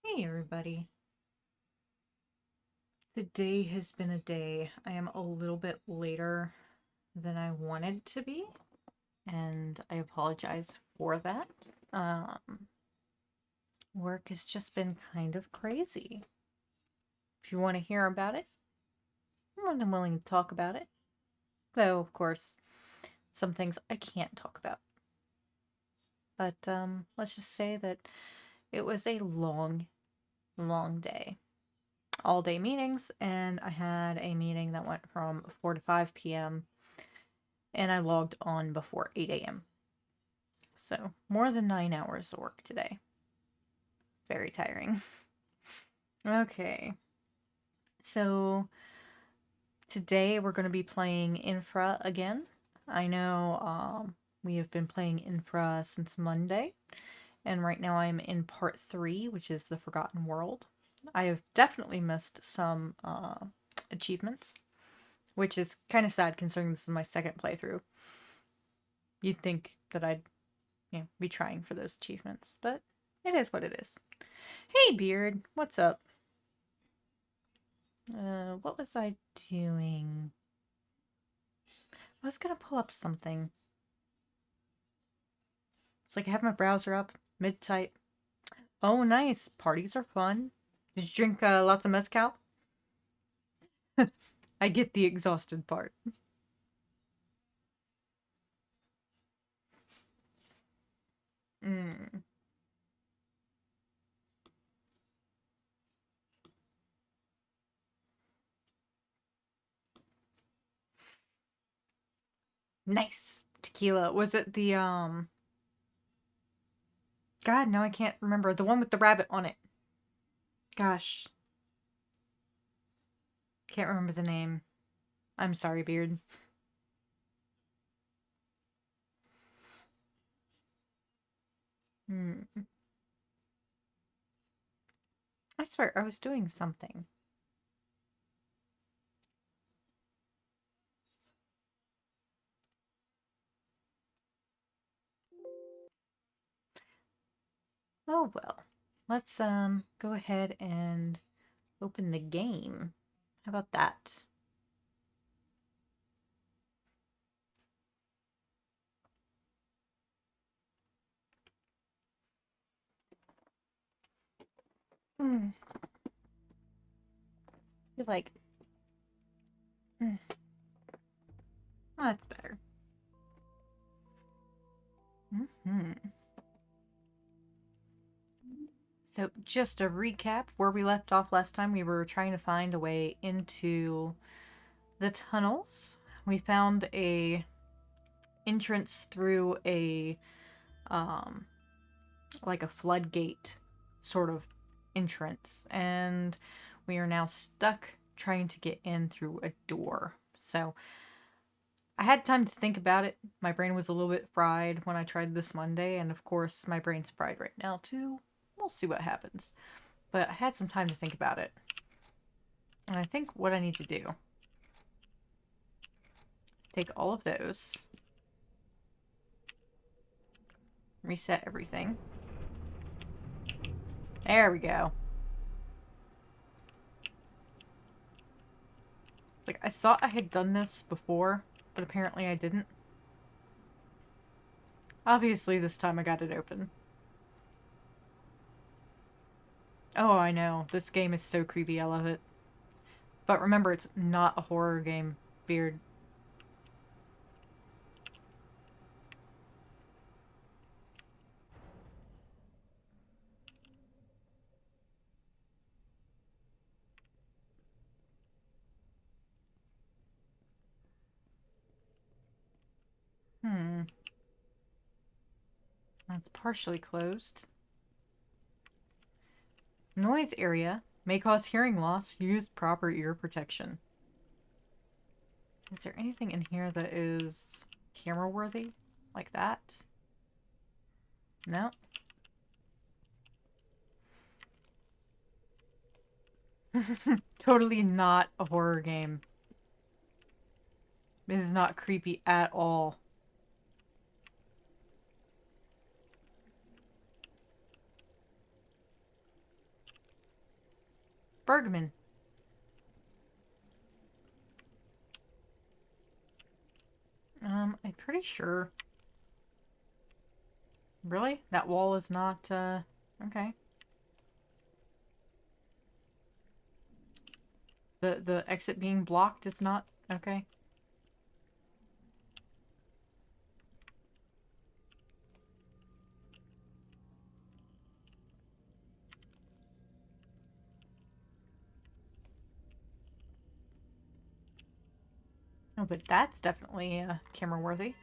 Hey everybody. Today has been a day. I am a little bit later than I wanted to be, and I apologize for that. Um, Work has just been kind of crazy. If you want to hear about it, I'm more than willing to talk about it. Though, of course, some things I can't talk about. But let's just say that it was a long, long day. All day meetings, and I had a meeting that went from 4 to 5 p.m. and I logged on before 8 a.m. So, more than 9 hours of work today. Very tiring. Okay, so today we're going to be playing Infra again. I know we have been playing Infra since Monday, and right now I'm in part 3, which is the Forgotten World. I have definitely missed some achievements, which is kind of sad considering this is my second playthrough. You'd think that I'd be trying for those achievements, but it is what it is. Hey, Beard, what's up? What was I doing? I was gonna pull up something. It's like I have my browser up, mid-type. Oh, nice. Parties are fun. Did you drink lots of mezcal? I get the exhausted part. Mm. Nice. Tequila. Was it the, God, no, I can't remember. The one with the rabbit on it. Gosh. Can't remember the name. I'm sorry, Beard. Hmm. I swear, I was doing something. Oh well. Let's go ahead and open the game. How about that? Hmm. Feel like oh, that's better. Hmm. So just a recap where we left off last time, we were trying to find a way into the tunnels. We found a entrance through a um like a floodgate sort of entrance, and we are now stuck trying to get in through a door. So I had time to think about it. My brain was a little bit fried when I tried this Monday, and of course, my brain's fried right now too. We'll see what happens. But I had some time to think about it. And I think what I need to do is take all of those, reset everything. There we go. Like, I thought I had done this before, but apparently I didn't. Obviously, this time I got it open. Oh, I know. This game is so creepy. I love it. But remember, it's not a horror game, Beard. Hmm. That's partially closed. Noise area may cause hearing loss. Use proper ear protection. Is there anything in here that is camera worthy? Like that? No? Totally not a horror game. This is not creepy at all. Bergman. I'm pretty sure. Really? That wall is not, okay. The exit being blocked is not, okay. Oh, but that's definitely, camera worthy.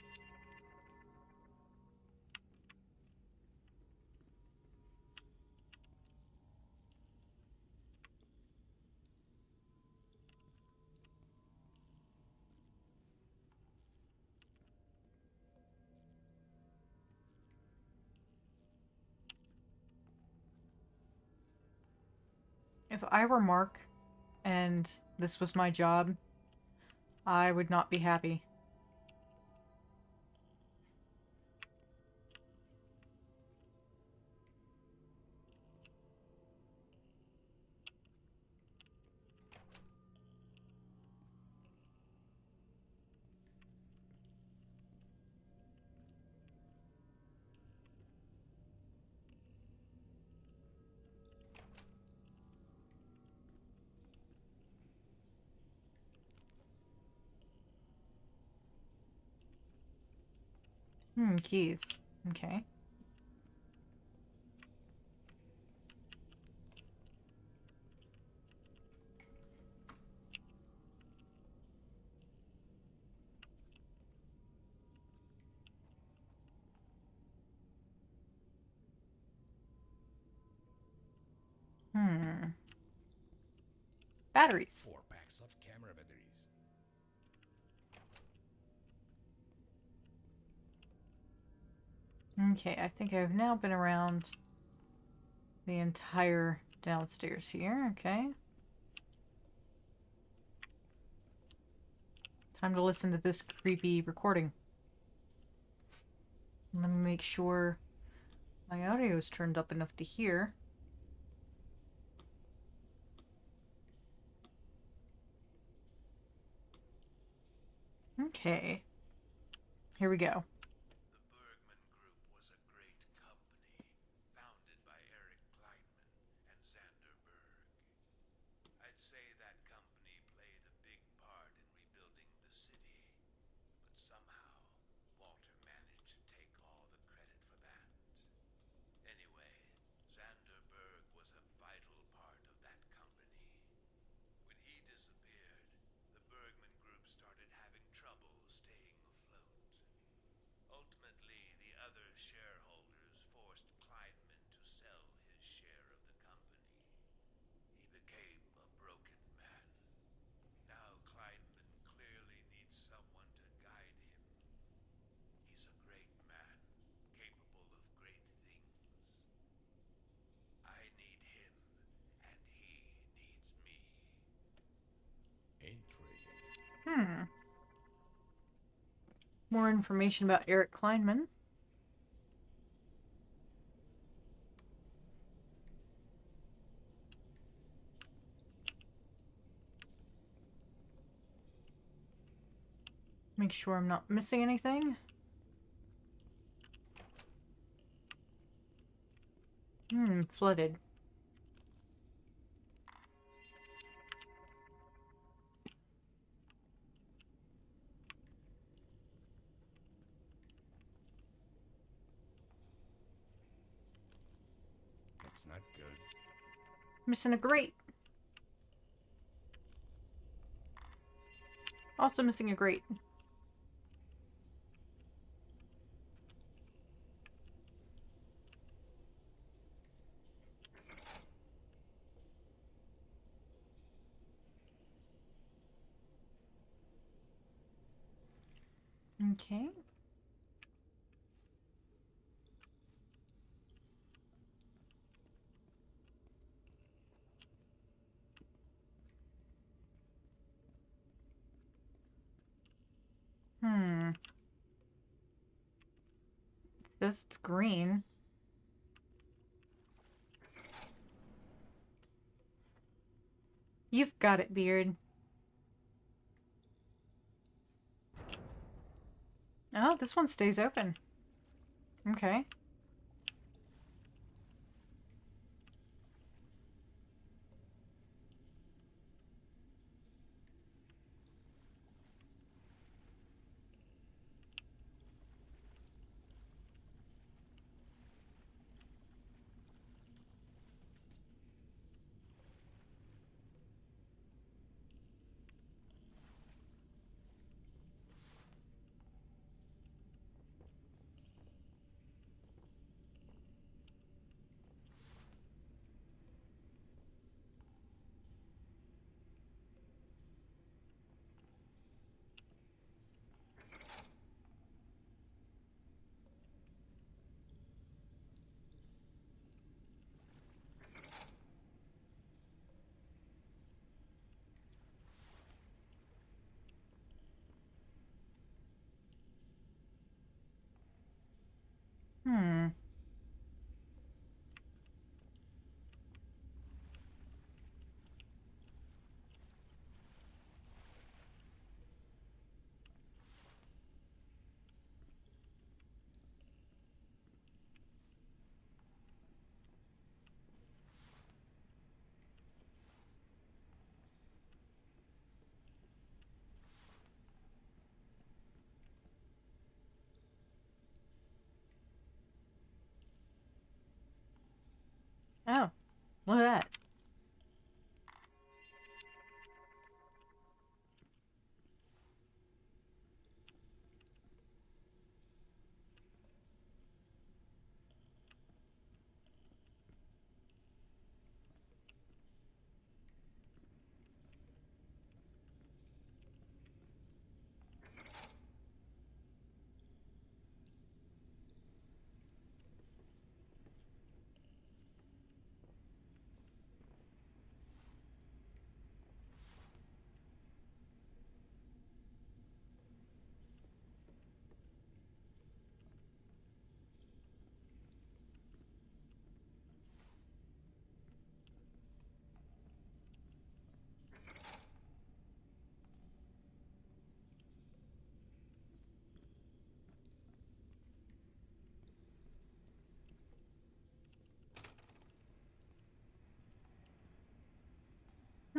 If I were Mark and this was my job, I would not be happy. Keys. Okay. Batteries. 4 packs of camera batteries. Okay, I think I've now been around the entire downstairs here. Okay. Time to listen to this creepy recording. Let me make sure my audio is turned up enough to hear. Okay. Here we go. The Bergman Group was a great company, founded by Eric Kleinman and Xander Berg. I'd say that company played a big part in rebuilding the city, but somehow Walter managed to take all the credit for that. Anyway, Xander Berg was a vital part of that company. When he disappeared, the Bergman Group started having trouble staying afloat. Ultimately, the other shareholders forced Kleinman to sell his share of the company. He became a broken man. Now Kleinman clearly needs someone to guide him. He's a great man, capable of great things. I need him, and he needs me. Hmm. More information about Eric Kleinman. Make sure I'm not missing anything. Flooded. That's not good. Missing a grate. Also missing a grate. Okay. This is green. You've got it, Beard. Oh, this one stays open. Okay. Hmm. Oh, look at that.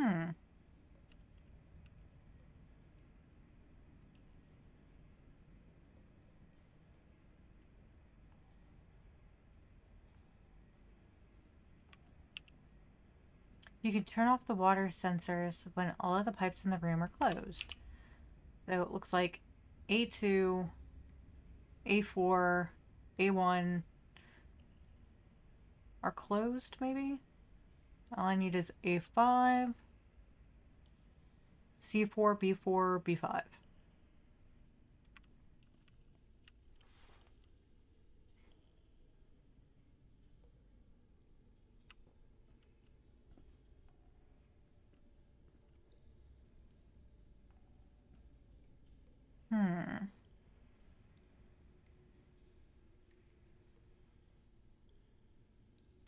Hmm. You can turn off the water sensors when all of the pipes in the room are closed. So it looks like A2, A4, A1 are closed, maybe? All I need is A5, C4, B4, B5. Hmm.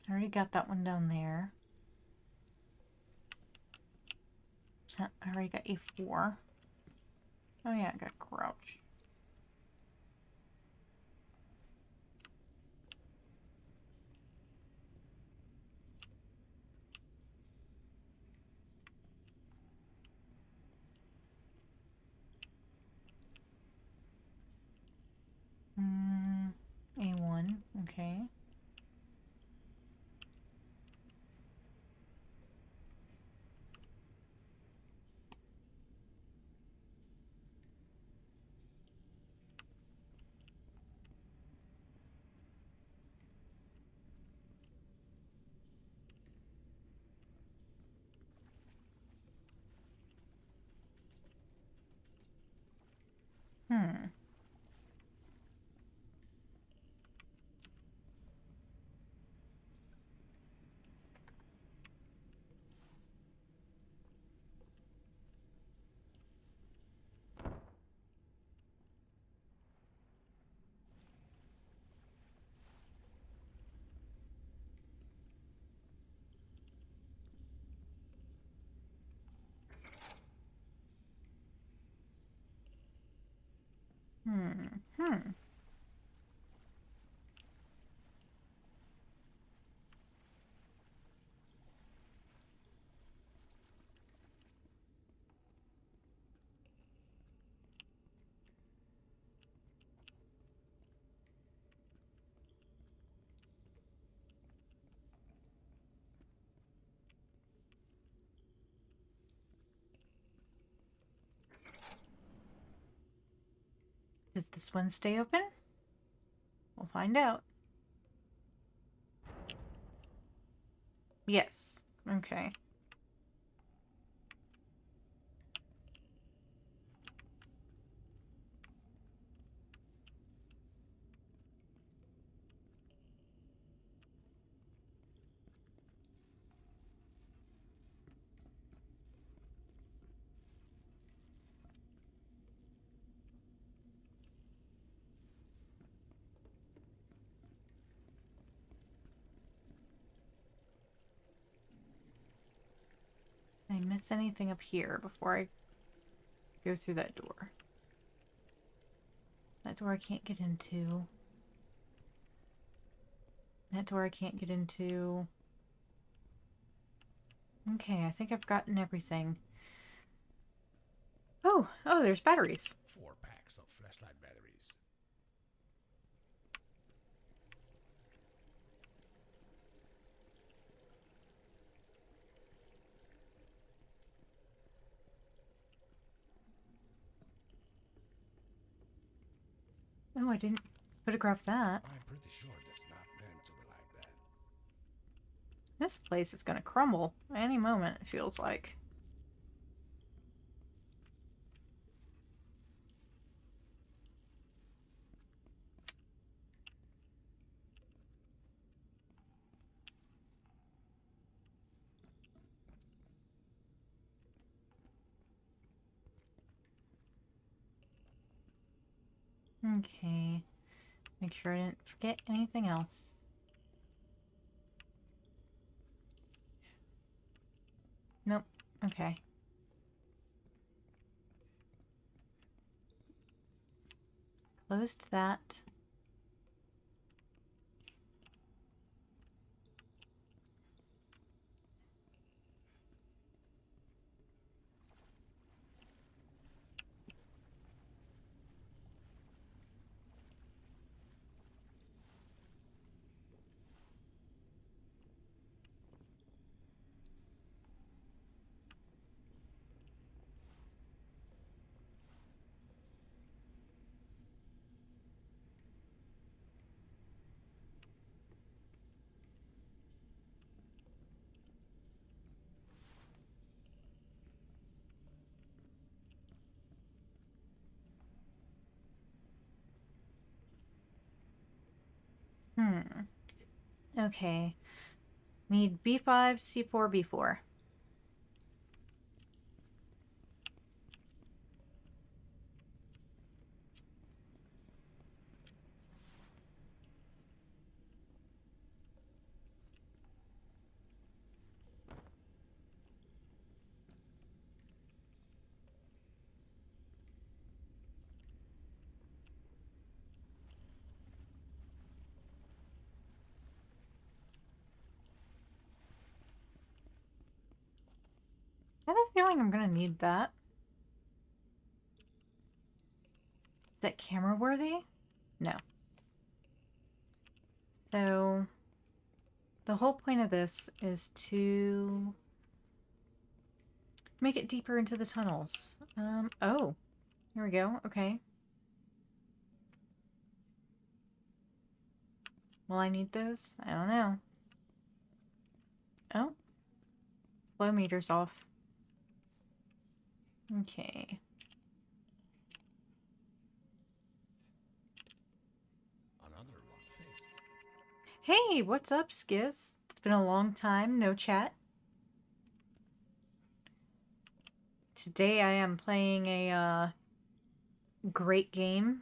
I already got that one down there. I already got A4. Oh yeah, I got crouch. A1, okay. Hmm. Hmm. Does this one stay open? We'll find out. Yes. Okay. Did I miss anything up here before I go through that door? That door I can't get into. That door I can't get into. Okay, I think I've gotten everything. Oh, there's batteries. 4 packs of flashlight batteries. Oh, I didn't photograph that. I'm pretty sure that's not meant to be like that. This place is gonna crumble any moment, it feels like. Okay. Make sure I didn't forget anything else. Nope. Okay. Closed that. Okay. Need B5, C4, B4. I have a feeling I'm gonna need that. Is that camera worthy? No. So the whole point of this is to make it deeper into the tunnels. Oh, here we go. Okay. Will I need those? I don't know. Oh, flow meter's off. Okay. Another one fixed. Hey, what's up, Skiz? It's been a long time, no chat. Today I am playing a great game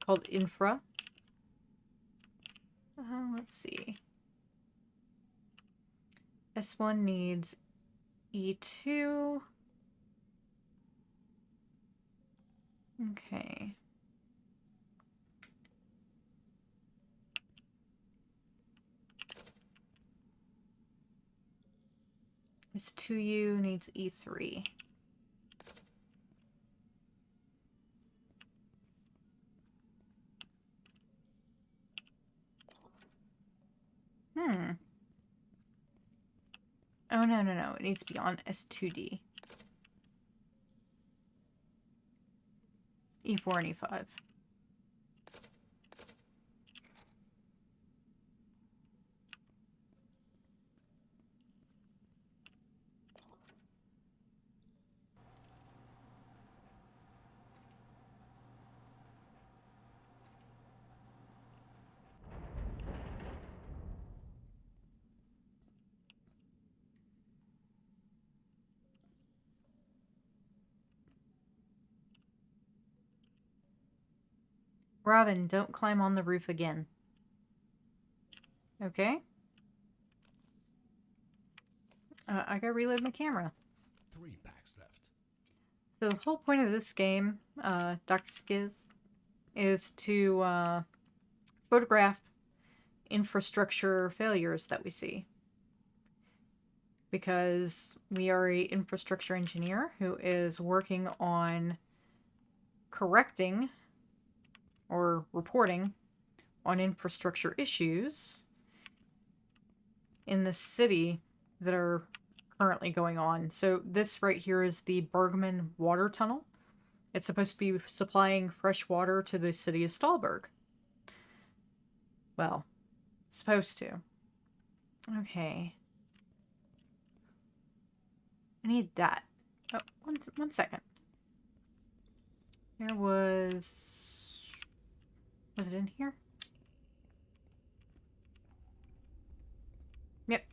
called Infra. Let's see. S1 needs E2. Okay. S2U needs E3. Oh, no. It needs to be on S2D. E4 and E5. Robin, don't climb on the roof again. Okay. I gotta reload my camera. 3 packs left. So the whole point of this game, Dr. Skiz, is to photograph infrastructure failures that we see. Because we are an infrastructure engineer who is working on correcting or reporting on infrastructure issues in the city that are currently going on. So this right here is the Bergman water tunnel. It's supposed to be supplying fresh water to the city of Stahlberg. Well, supposed to. Okay. I need that. Oh, one second. There was... Was it in here? Yep.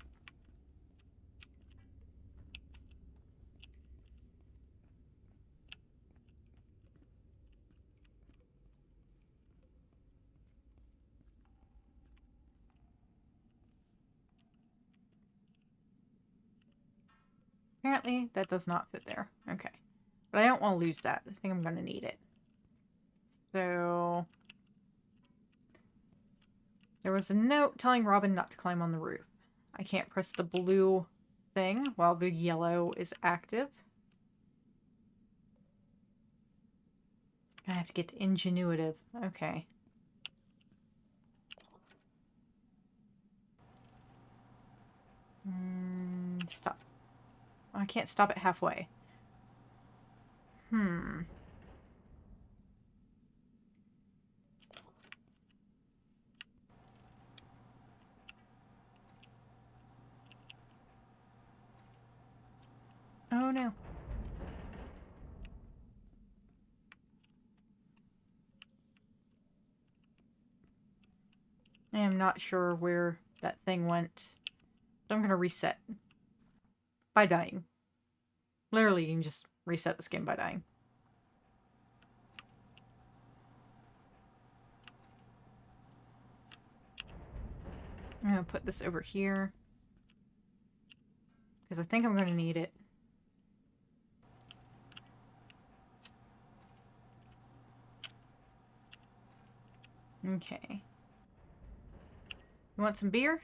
Apparently, that does not fit there. Okay. But I don't want to lose that. I think I'm going to need it. So... There was a note telling Robin not to climb on the roof. I can't press the blue thing while the yellow is active. I have to get to ingenuitive. Okay. Stop. I can't stop it halfway. Oh no. I am not sure where that thing went. So I'm going to reset. By dying. Literally, you can just reset this game by dying. I'm going to put this over here. Because I think I'm going to need it. Okay. You want some beer?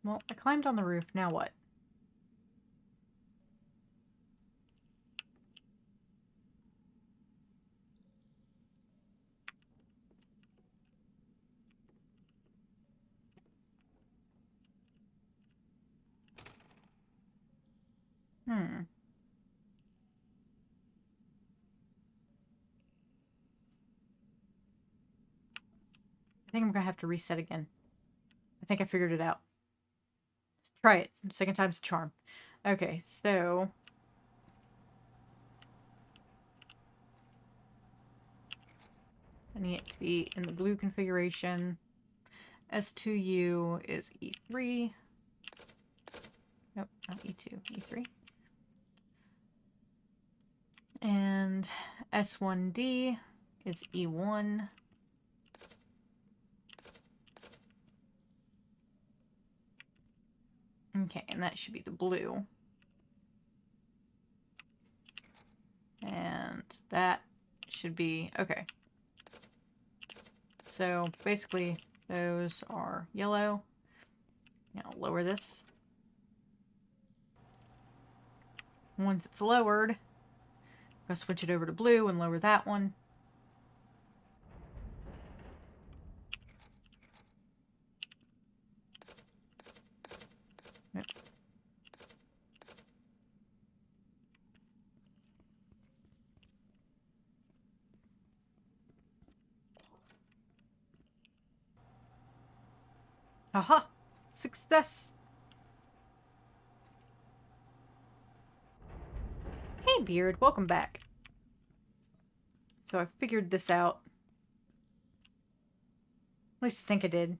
Well, I climbed on the roof. Now what? I think I'm going to have to reset again. I think I figured it out. Try it. Second time's a charm. Okay, so... I need it to be in the blue configuration. S2U is E3. Nope, not E2, E3. And S1D is E1. Okay, and that should be the blue. And that should be... Okay. So, basically, those are yellow. Now, lower this. Once it's lowered, I'll switch it over to blue and lower that one. Yep. Aha! Success! Hey, Beard, welcome back. So I figured this out. At least I think I did.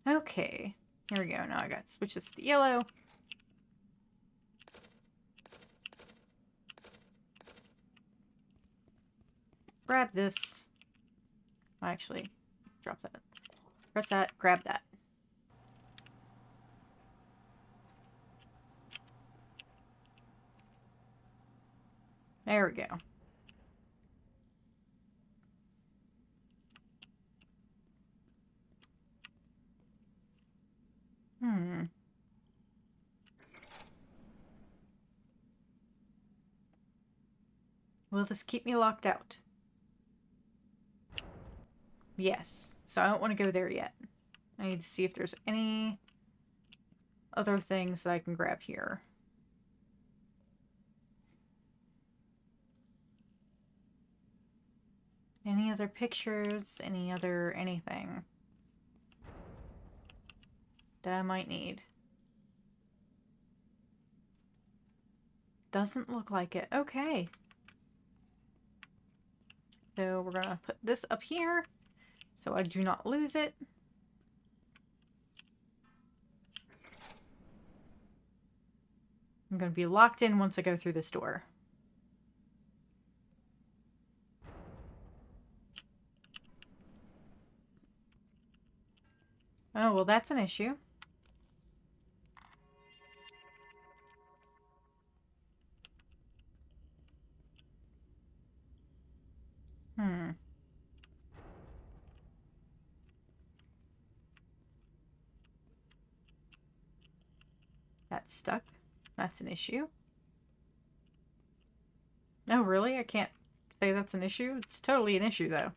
Okay. Here we go. Now I got to switch this to yellow. Grab this. Actually, drop that. Press that. Grab that. There we go. Will this keep me locked out? Yes. So I don't want to go there yet. I need to see if there's any other things that I can grab here. Any other pictures? Any other anything that I might need? Doesn't look like it. Okay. So we're going to put this up here so I do not lose it. I'm going to be locked in once I go through this door. Oh, well, that's an issue. That's stuck. That's an issue. Oh, really? I can't say that's an issue? It's totally an issue, though.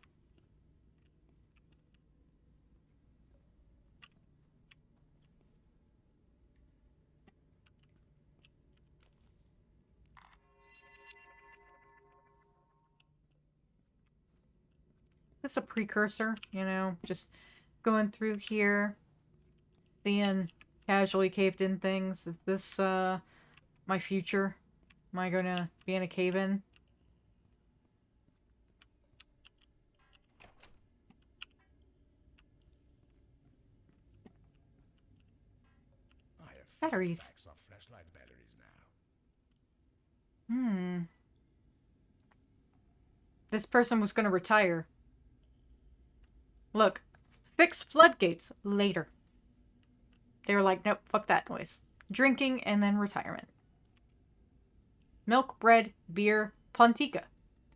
That's a precursor, you know, just going through here, seeing casually caved in things. Is this, my future? Am I gonna be in a cave-in? I have Batteries. packs of flashlight batteries now. This person was gonna retire. Look, fix floodgates later. They were like, nope, fuck that noise. Drinking and then retirement. Milk, bread, beer, pontica.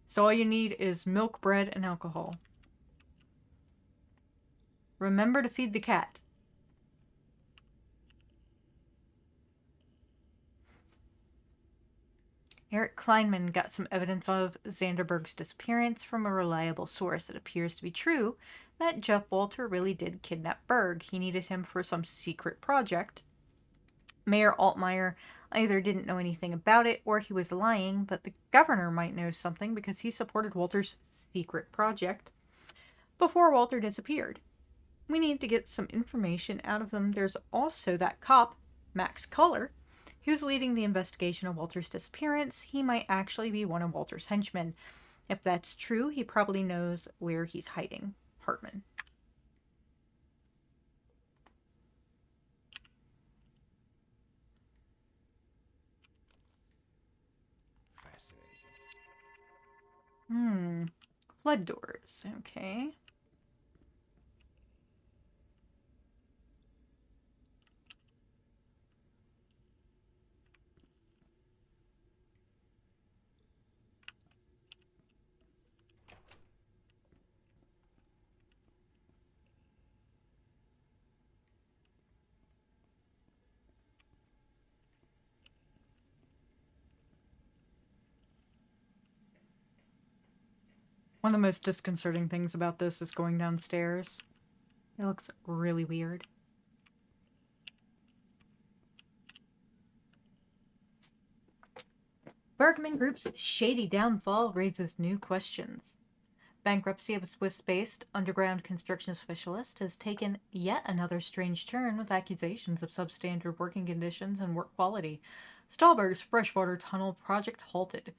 So all you need is milk, bread, and alcohol. Remember to feed the cat. Eric Kleinman got some evidence of Zanderberg's disappearance from a reliable source. It appears to be true that Jeff Walter really did kidnap Berg. He needed him for some secret project. Mayor Altmaier either didn't know anything about it or he was lying, but the governor might know something because he supported Walter's secret project before Walter disappeared. We need to get some information out of him. There's also that cop, Max Culler, who's leading the investigation of Walter's disappearance. He might actually be one of Walter's henchmen. If that's true, he probably knows where he's hiding. Hartman. Flood doors. Okay. One of the most disconcerting things about this is going downstairs. It looks really weird. Bergman Group's shady downfall raises new questions. Bankruptcy of a Swiss-based underground construction specialist has taken yet another strange turn with accusations of substandard working conditions and work quality. Stahlberg's freshwater tunnel project halted.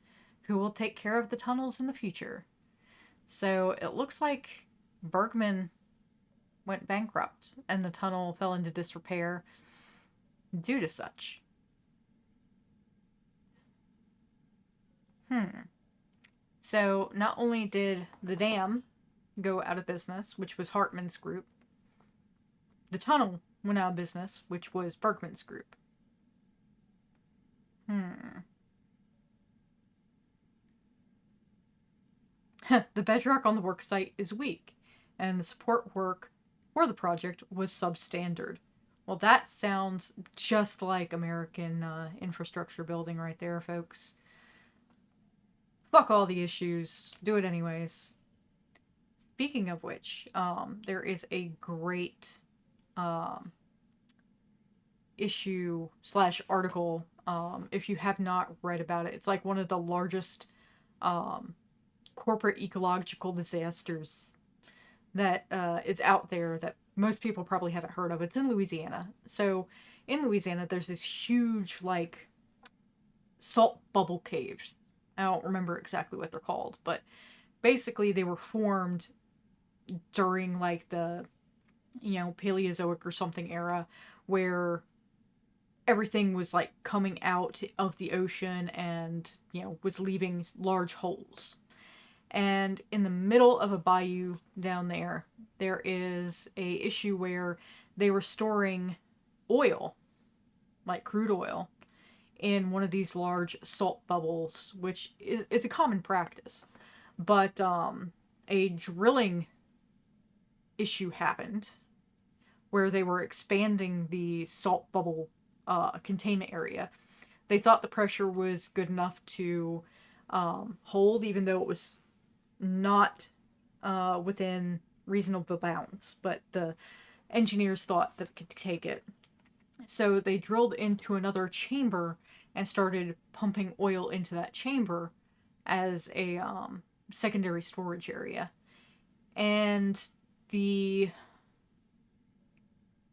Who will take care of the tunnels in the future? So it looks like Bergman went bankrupt and the tunnel fell into disrepair due to such. So not only did the dam go out of business, which was Hartman's group, the tunnel went out of business, which was Bergman's group. The bedrock on the work site is weak, and the support work for the project was substandard. Well, that sounds just like American infrastructure building right there, folks. Fuck all the issues. Do it anyways. Speaking of which, there is a great issue / article. If you have not read about it, it's like one of the largest corporate ecological disasters that is out there that most people probably haven't heard of. It's in Louisiana. So in Louisiana, there's this huge like salt bubble caves. I don't remember exactly what they're called, but basically they were formed during like the Paleozoic or something era, where everything was like coming out of the ocean and was leaving large holes. And in the middle of a bayou down there, there is a issue where they were storing oil, like crude oil, in one of these large salt bubbles, which is a common practice. But a drilling issue happened where they were expanding the salt bubble containment area. They thought the pressure was good enough to hold, even though it was not within reasonable bounds, but the engineers thought that it could take it. So they drilled into another chamber and started pumping oil into that chamber as a secondary storage area. And the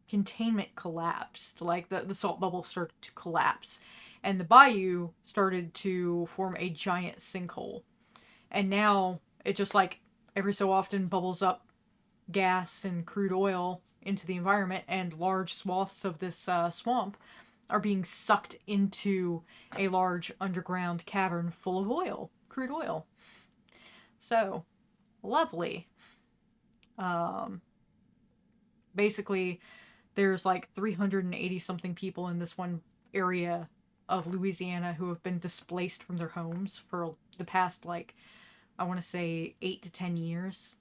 containment collapsed. Like the salt bubble started to collapse. And the bayou started to form a giant sinkhole. And now it just like every so often bubbles up gas and crude oil into the environment, and large swaths of this swamp are being sucked into a large underground cavern full of oil, crude oil. So, lovely. Basically, there's like 380 something people in this one area of Louisiana who have been displaced from their homes for the past, like, I want to say 8 to 10 years.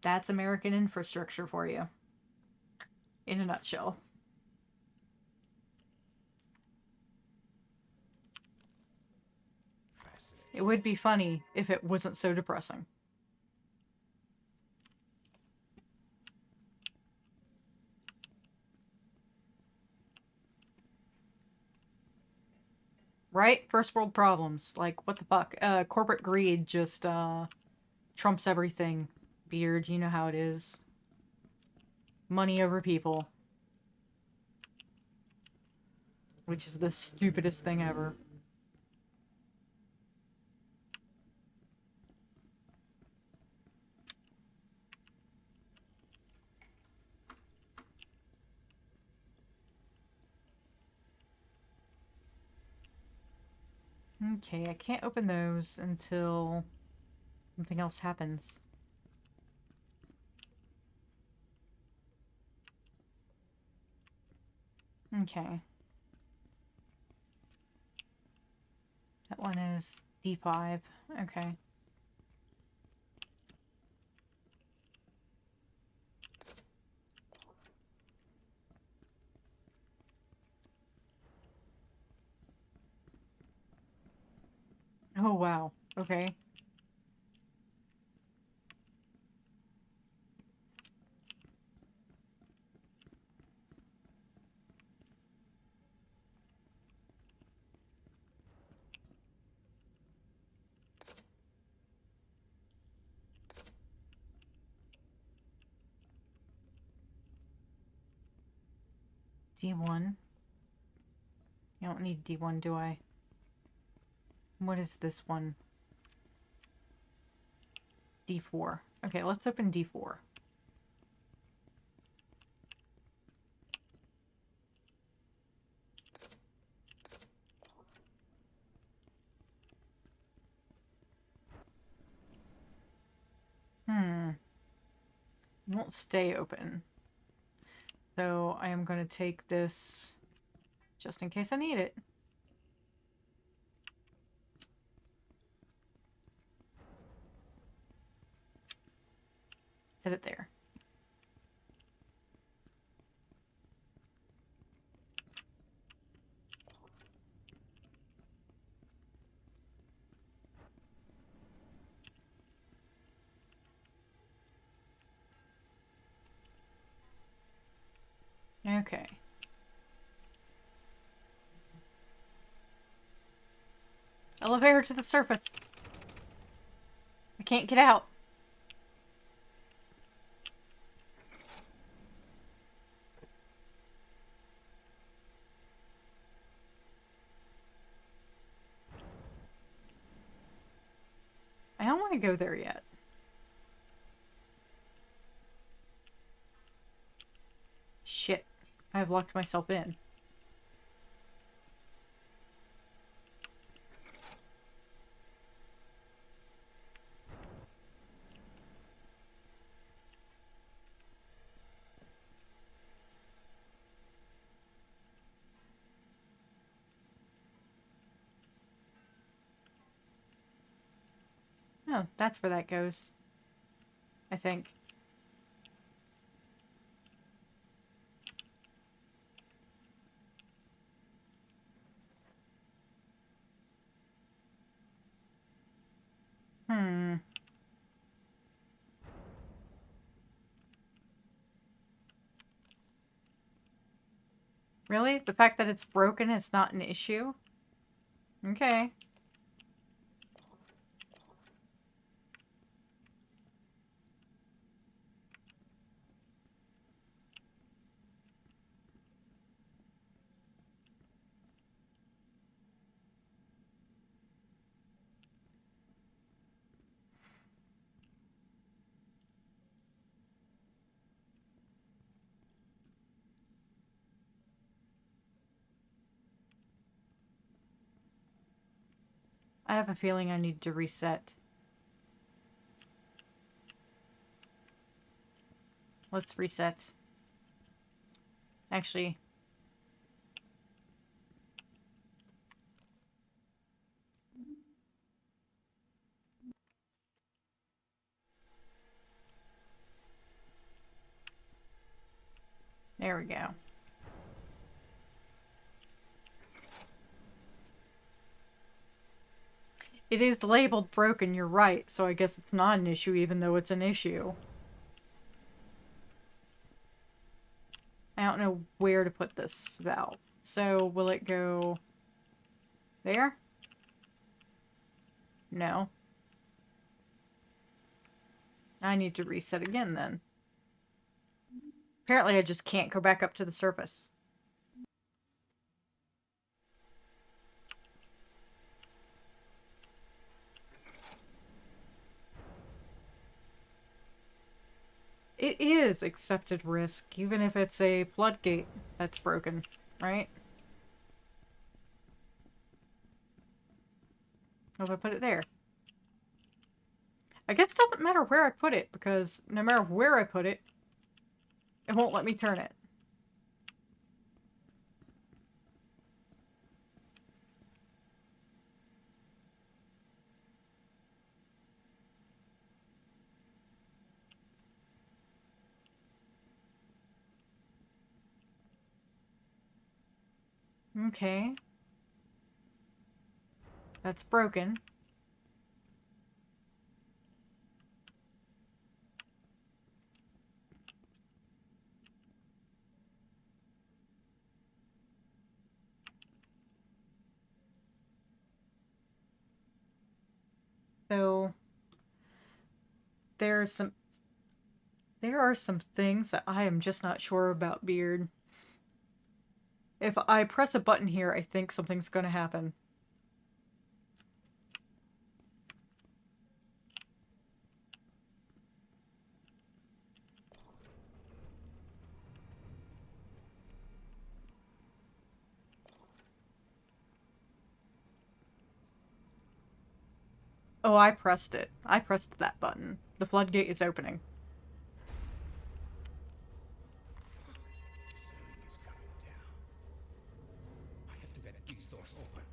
That's American infrastructure for you. In a nutshell. It would be funny if it wasn't so depressing. Right? First world problems. Like, what the fuck? Corporate greed just trumps everything. Beard, you know how it is. Money over people. Which is the stupidest thing ever. Okay, I can't open those until something else happens. Okay. That one is D5. Okay. Oh, wow. Okay. D1. You don't need D1, do I? What is this one? D4. Okay, let's open D4. It won't stay open. So I am going to take this just in case I need it. Set it there. Okay. Elevator to the surface. I can't get out. I don't want to go there yet. Shit. I've locked myself in. Oh, that's where that goes. I think. Hmm. Really? The fact that it's broken is not an issue? Okay. I have a feeling I need to reset. Let's reset. Actually, there we go. It is labeled broken, you're right, so I guess it's not an issue even though it's an issue. I don't know where to put this valve. So, will it go there? No. I need to reset again then. Apparently I just can't go back up to the surface. It is accepted risk, even if it's a floodgate that's broken, right? What if I put it there? I guess it doesn't matter where I put it, because no matter where I put it, it won't let me turn it. Okay. That's broken. So there are some things that I am just not sure about, Beard. If I press a button here, I think something's gonna happen. Oh, I pressed it. I pressed that button. The floodgate is opening. The ceiling is coming down. I have to get these doors open.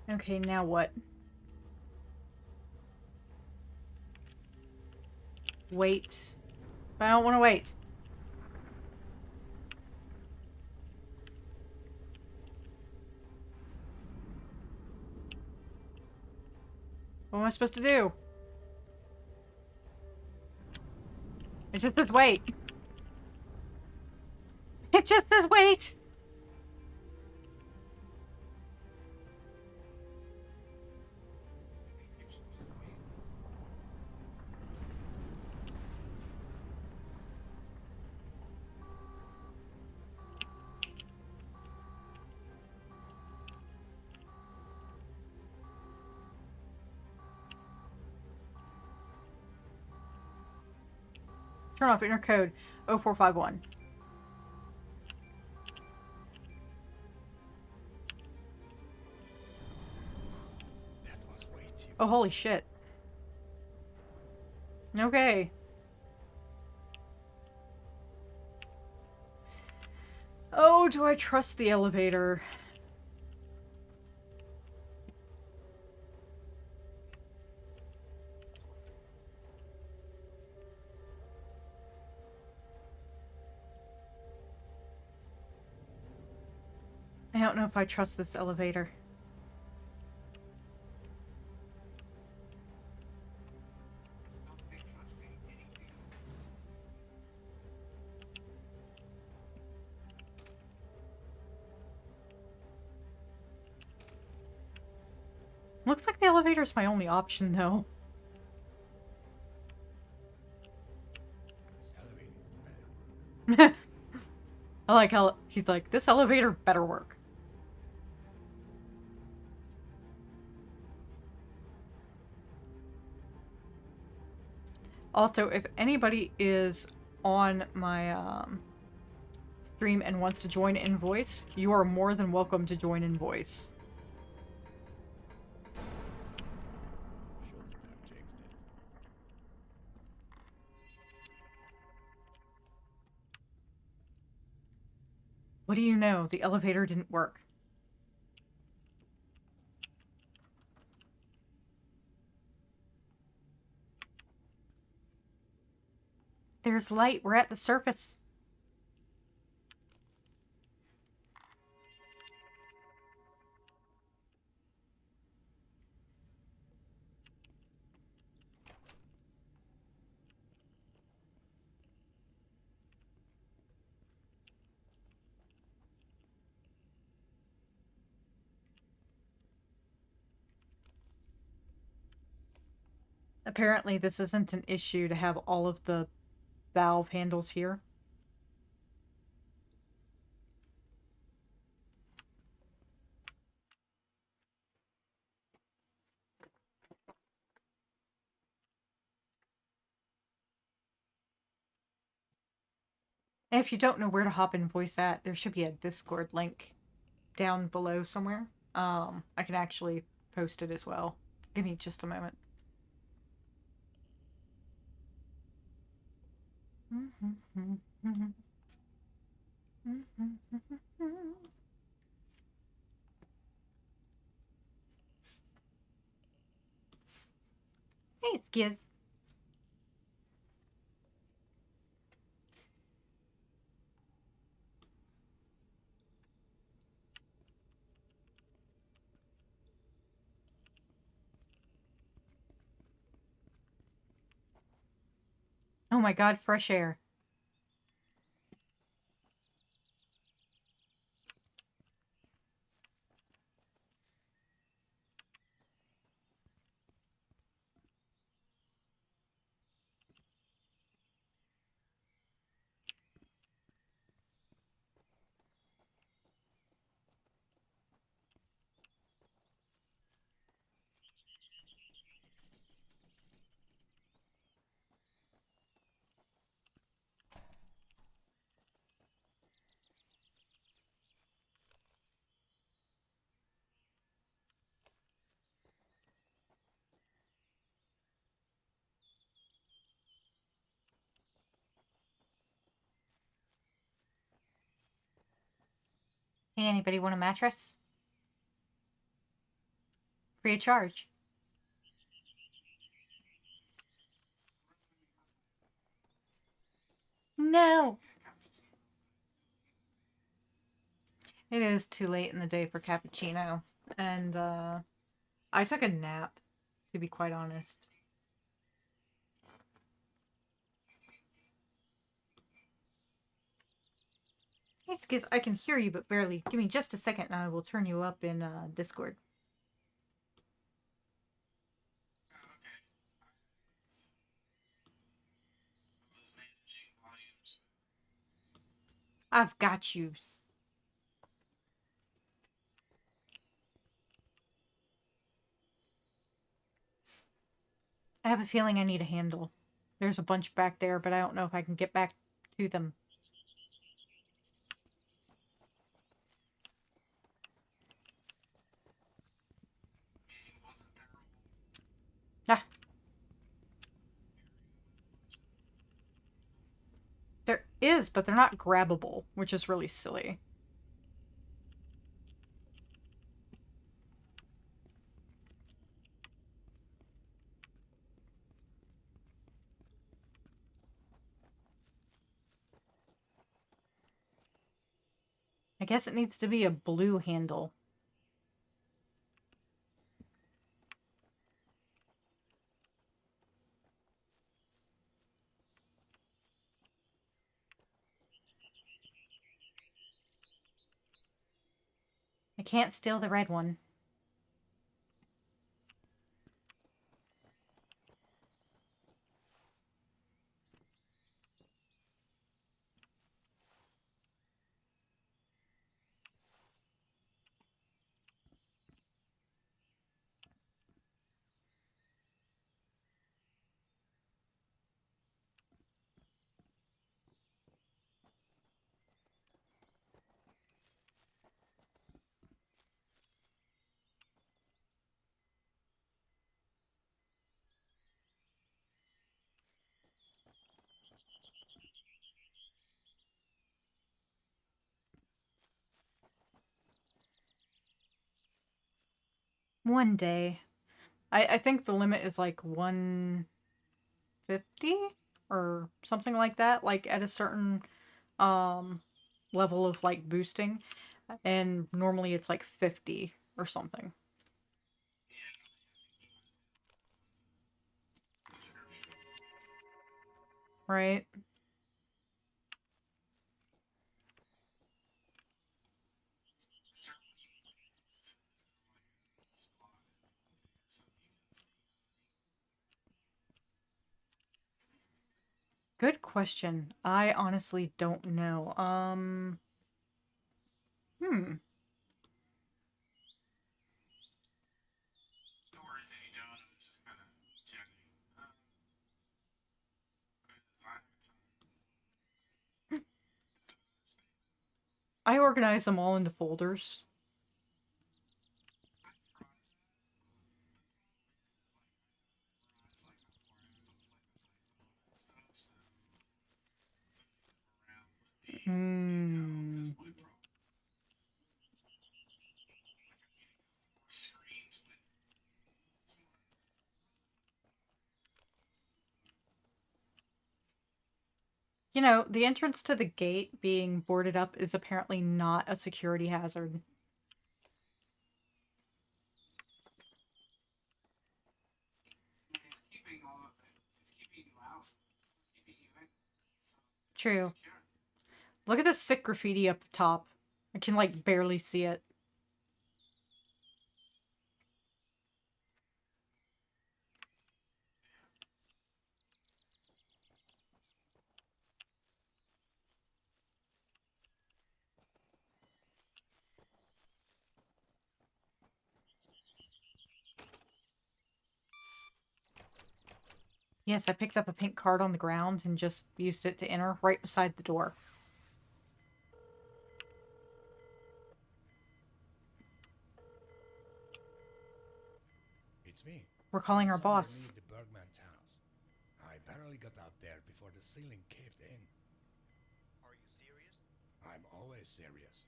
Okay, now what? Wait. But I don't want to wait. What am I supposed to do? It just says wait. It just says wait. Turn off inner code 0451. That was way too. Oh, holy shit. Okay. Oh, do I trust the elevator? I don't know if I trust this elevator. Looks like the elevator's my only option, though. This elevator better work. I like how he's like, this elevator better work. Also, if anybody is on my stream and wants to join in voice, you are more than welcome to join in voice. Shouldn't have jinxed it. What do you know? The elevator didn't work. There's light. We're at the surface. Apparently, this isn't an issue to have all of the valve handles here. And if you don't know where to hop in voice at, there should be a Discord link down below somewhere. I can actually post it as well. Give me just a moment. Hey, Skiz. Oh my god, fresh air. Hey, anybody want a mattress? Free of charge. No! It is too late in the day for cappuccino. And, I took a nap, to be quite honest. Hey, Skiz, I can hear you, but barely. Give me just a second and I will turn you up in, Discord. I've got yous. I have a feeling I need a handle. There's a bunch back there, but I don't know if I can get back to them. Ah! There is, but they're not grabbable, which is really silly. I guess it needs to be a blue handle. I can't steal the red one. One day. I think the limit is like 150 or something like that, like at a certain um level of like boosting. And normally it's like 50 or something. Right? Good question. I honestly don't know. Hmm. I organize them all into folders. Hmm. You know, the entrance to the gate being boarded up is apparently not a security hazard. True. Look at this sick graffiti up top. I can, like, barely see it. Yes, I picked up a pink card on the ground and just used it to enter right beside the door. It's me. We're calling our I'm somewhere boss. near the Bergman tunnels. I barely got out there before the ceiling caved in. Are you serious? I'm always serious.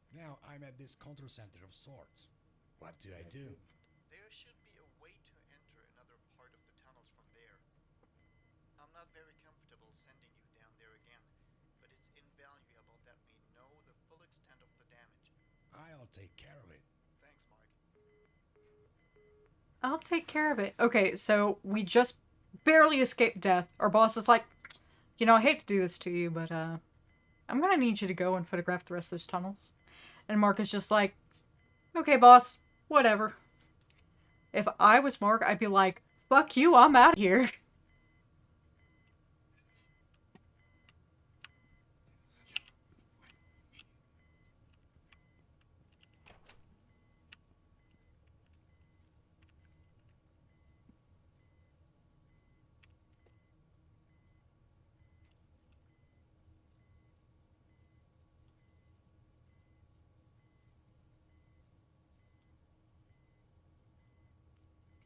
Now I'm at this control center of sorts. What do I do? There should be a way to enter another part of the tunnels from there. I'm not very comfortable sending you down there again, but it's invaluable that we know the full extent of the damage. I'll take care of it. Thanks, Mark. I'll take care of it. Okay, so we just barely escaped death. Our boss is like, you know, I hate to do this to you, but I'm gonna need you to go and photograph the rest of those tunnels. And Mark is just like, okay, boss, whatever. If I was Mark, I'd be like, fuck you, I'm out of here.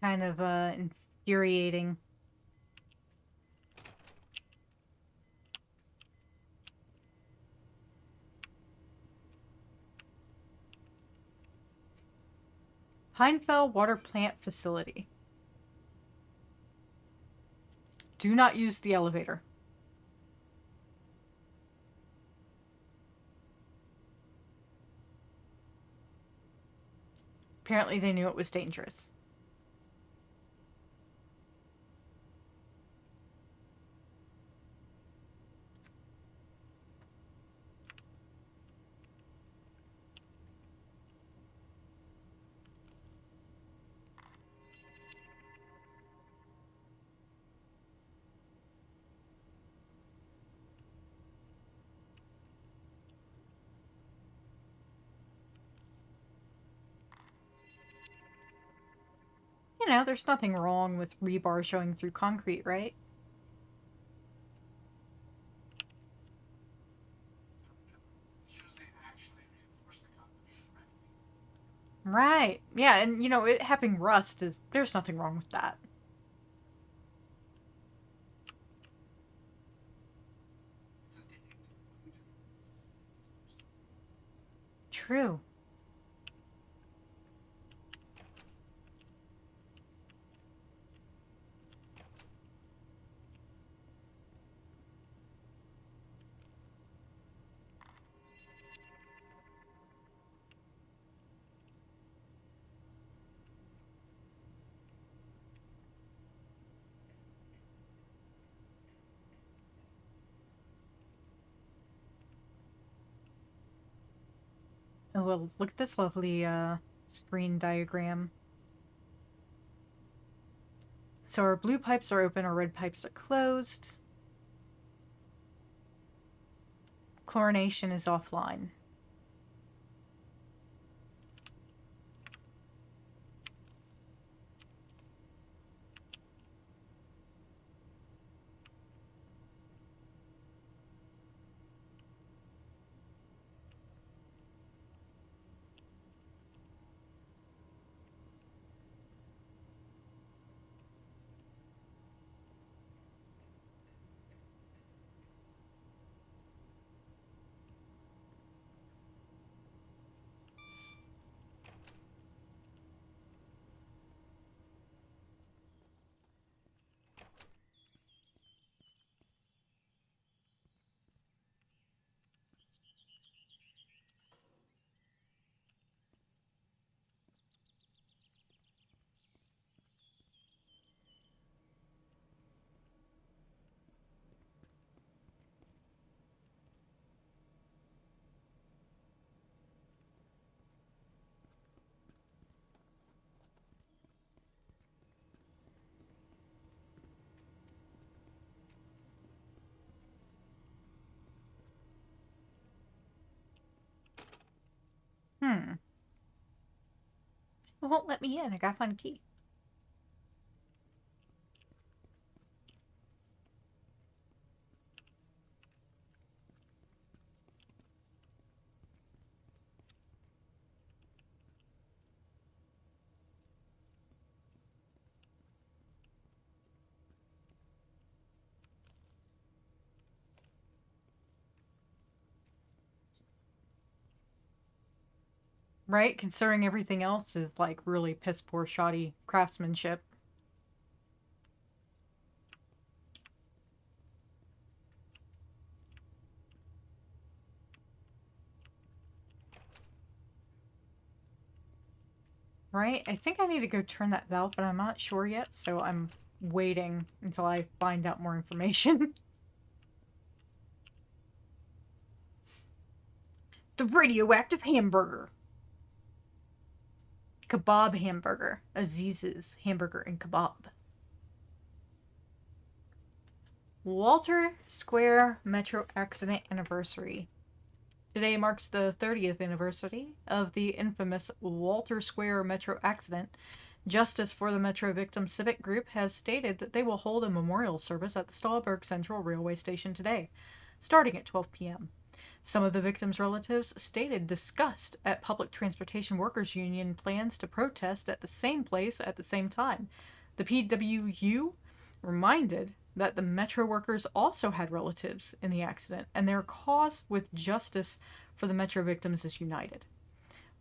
Kind of infuriating. Pinefell Water Plant Facility. Do not use the elevator. Apparently, they knew it was dangerous. You know, there's nothing wrong with rebar showing through concrete, right? Right. Yeah, and you know, it having rust is there's nothing wrong with that. True. Oh well, look at this lovely screen diagram. So our blue pipes are open, our red pipes are closed. Chlorination is offline. Hmm. It won't let me in. I gotta find a key. Right? Considering everything else is like really piss poor, shoddy craftsmanship. Right? I think I need to go turn that valve, but I'm not sure yet, so I'm waiting until I find out more information. The radioactive hamburger. Kebab hamburger. Aziz's hamburger and kebab. Walter Square Metro accident anniversary. Today marks the 30th anniversary of the infamous Walter Square Metro accident. Justice for the Metro Victims Civic Group has stated that they will hold a memorial service at the Stahlberg Central Railway Station today, starting at 12 p.m. Some of the victims' relatives stated disgust at Public Transportation Workers Union plans to protest at the same place at the same time. The PWU reminded that the Metro workers also had relatives in the accident, and their cause with justice for the Metro victims is united.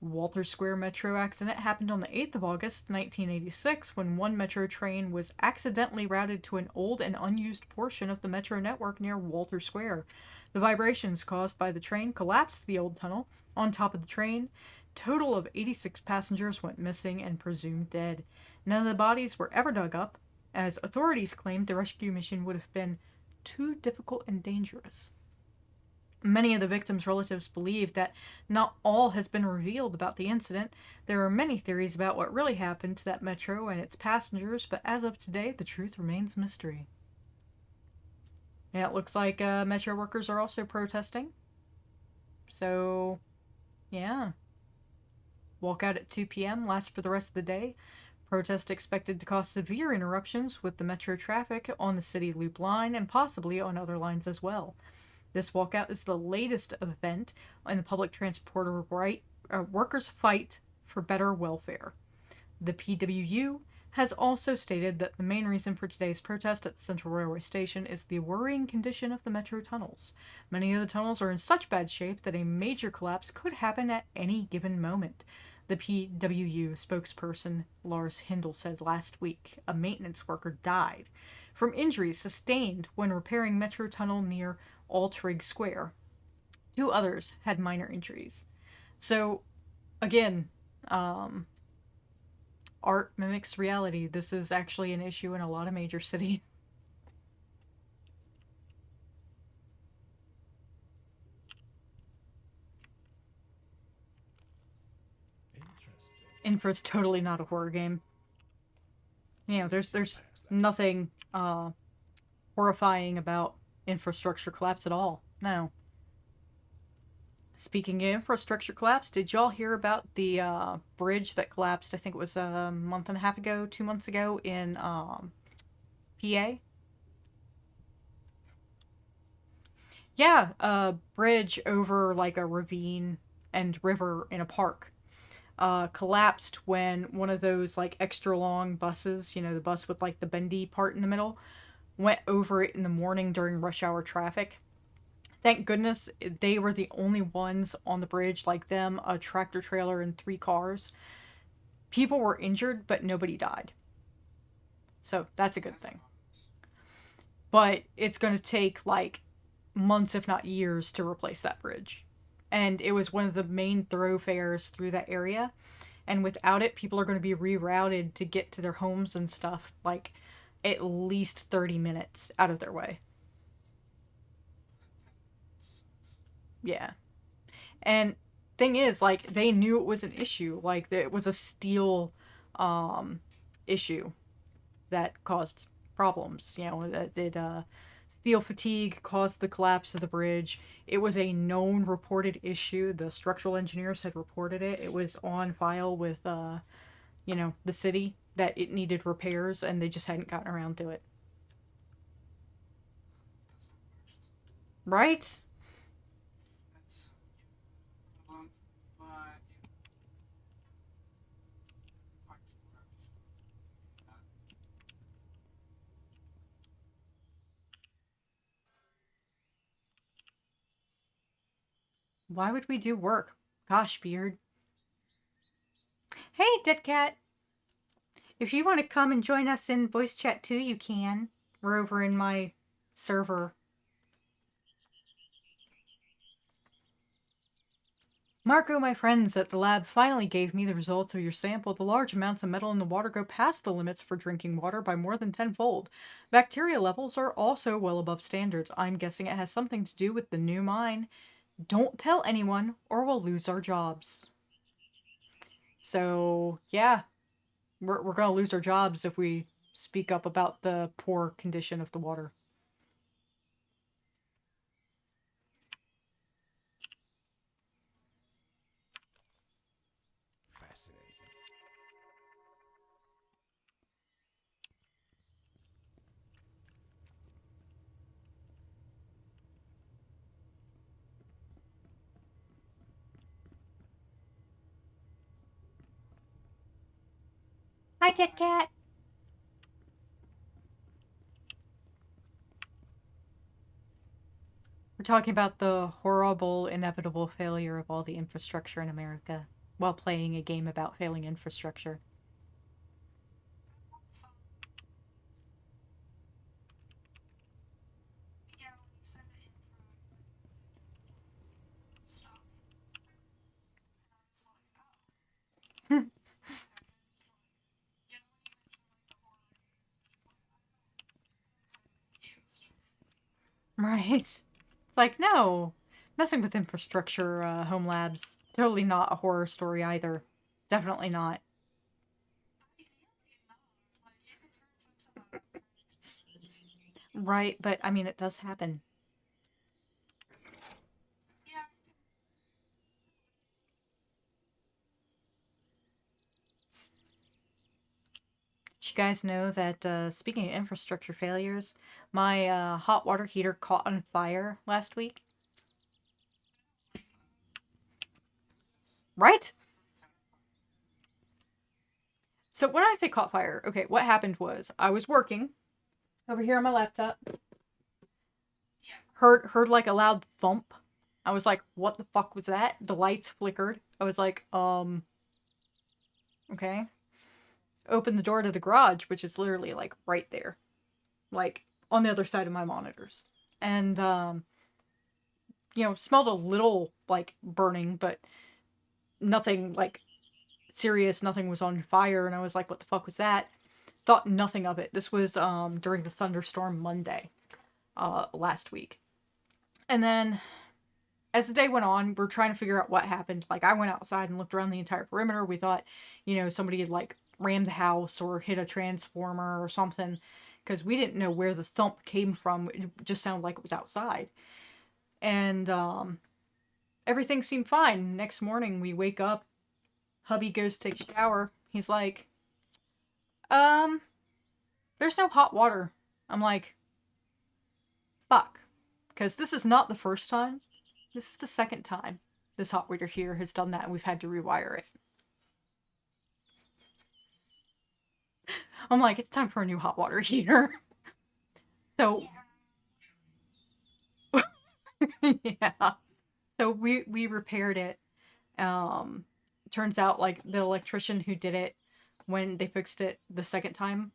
Walter Square Metro accident happened on the 8th of August, 1986, when one Metro train was accidentally routed to an old and unused portion of the Metro network near Walter Square. The vibrations caused by the train collapsed the old tunnel on top of the train. Total of 86 passengers went missing and presumed dead. None of the bodies were ever dug up, as authorities claimed the rescue mission would have been too difficult and dangerous. Many of the victims' relatives believe that not all has been revealed about the incident. There are many theories about what really happened to that metro and its passengers, but as of today, the truth remains mystery. Yeah, it looks like metro workers are also protesting. So, yeah. Walkout at 2 p.m., lasts for the rest of the day. Protest expected to cause severe interruptions with the metro traffic on the City Loop line and possibly on other lines as well. This walkout is the latest event in the public transporter workers' fight for better welfare. The PWU has also stated that the main reason for today's protest at the Central Railway Station is the worrying condition of the metro tunnels. Many of the tunnels are in such bad shape that a major collapse could happen at any given moment. The PWU spokesperson Lars Hindel said last week a maintenance worker died from injuries sustained when repairing metro tunnel near Altrig Square. Two others had minor injuries. So, again, art mimics reality. This is actually an issue in a lot of major cities. Interesting. Infra's totally not a horror game. You know, there's nothing horrifying about infrastructure collapse at all. No. Speaking of infrastructure collapse, did y'all hear about the bridge that collapsed? I think it was a month and a half ago, 2 months ago in PA. Yeah, a bridge over like a ravine and river in a park. Collapsed when one of those like extra long buses, the bus with like the bendy part in the middle, went over it in the morning during rush hour traffic. Thank goodness they were the only ones on the bridge, like them, a tractor trailer, and 3 cars. People were injured, but nobody died. So that's a good thing. But it's going to take like months, if not years, to replace that bridge. And it was one of the main thoroughfares through that area. And without it, people are going to be rerouted to get to their homes and stuff, like at least 30 minutes out of their way. Yeah. And thing is, like, they knew it was an issue. Like, it was a steel um, issue that caused problems. That steel fatigue caused the collapse of the bridge. It was a known reported issue. The structural engineers had reported it. It was on file with, the city that it needed repairs, and they just hadn't gotten around to it. Right? Why would we do work? Gosh, Beard. Hey, Dead Cat. If you want to come and join us in voice chat too, you can. We're over in my server. Marco, my friends at the lab finally gave me the results of your sample. The large amounts of metal in the water go past the limits for drinking water by more than tenfold. Bacteria levels are also well above standards. I'm guessing it has something to do with the new mine. Don't tell anyone or we'll lose our jobs. So, yeah, we're going to lose our jobs if we speak up about the poor condition of the water. Fascinating. Hi, Tit Cat. We're talking about the horrible, inevitable failure of all the infrastructure in America while playing a game about failing infrastructure. Right. It's like, no. Messing with infrastructure, home labs, totally not a horror story either. Definitely not. Right, but I mean, it does happen. Did you guys know that, speaking of infrastructure failures, my hot water heater caught on fire last week? Right? So when I say caught fire, okay, what happened was I was working over here on my laptop, heard like a loud thump. I was like, what the fuck was that? The lights flickered. I was like, okay. Opened the door to the garage, which is literally like right there. Like on the other side of my monitors. And smelled a little like burning, but nothing like serious, nothing was on fire, and I was like, what the fuck was that? Thought nothing of it. This was during the thunderstorm Monday last week. And then as the day went on, we're trying to figure out what happened. Like, I went outside and looked around the entire perimeter. We thought, somebody had like rammed the house or hit a transformer or something, because we didn't know where the thump came from. It just sounded like it was outside. And Everything seemed fine. Next morning, we wake up. Hubby goes to take a shower. He's like, um, there's no hot water. I'm like, fuck. Because this is not the first time. This is the second time this hot water heater has done that and we've had to rewire it. I'm like, it's time for a new hot water heater. So, yeah. So we repaired it. Um, Turns out like the electrician who did it when they fixed it the second time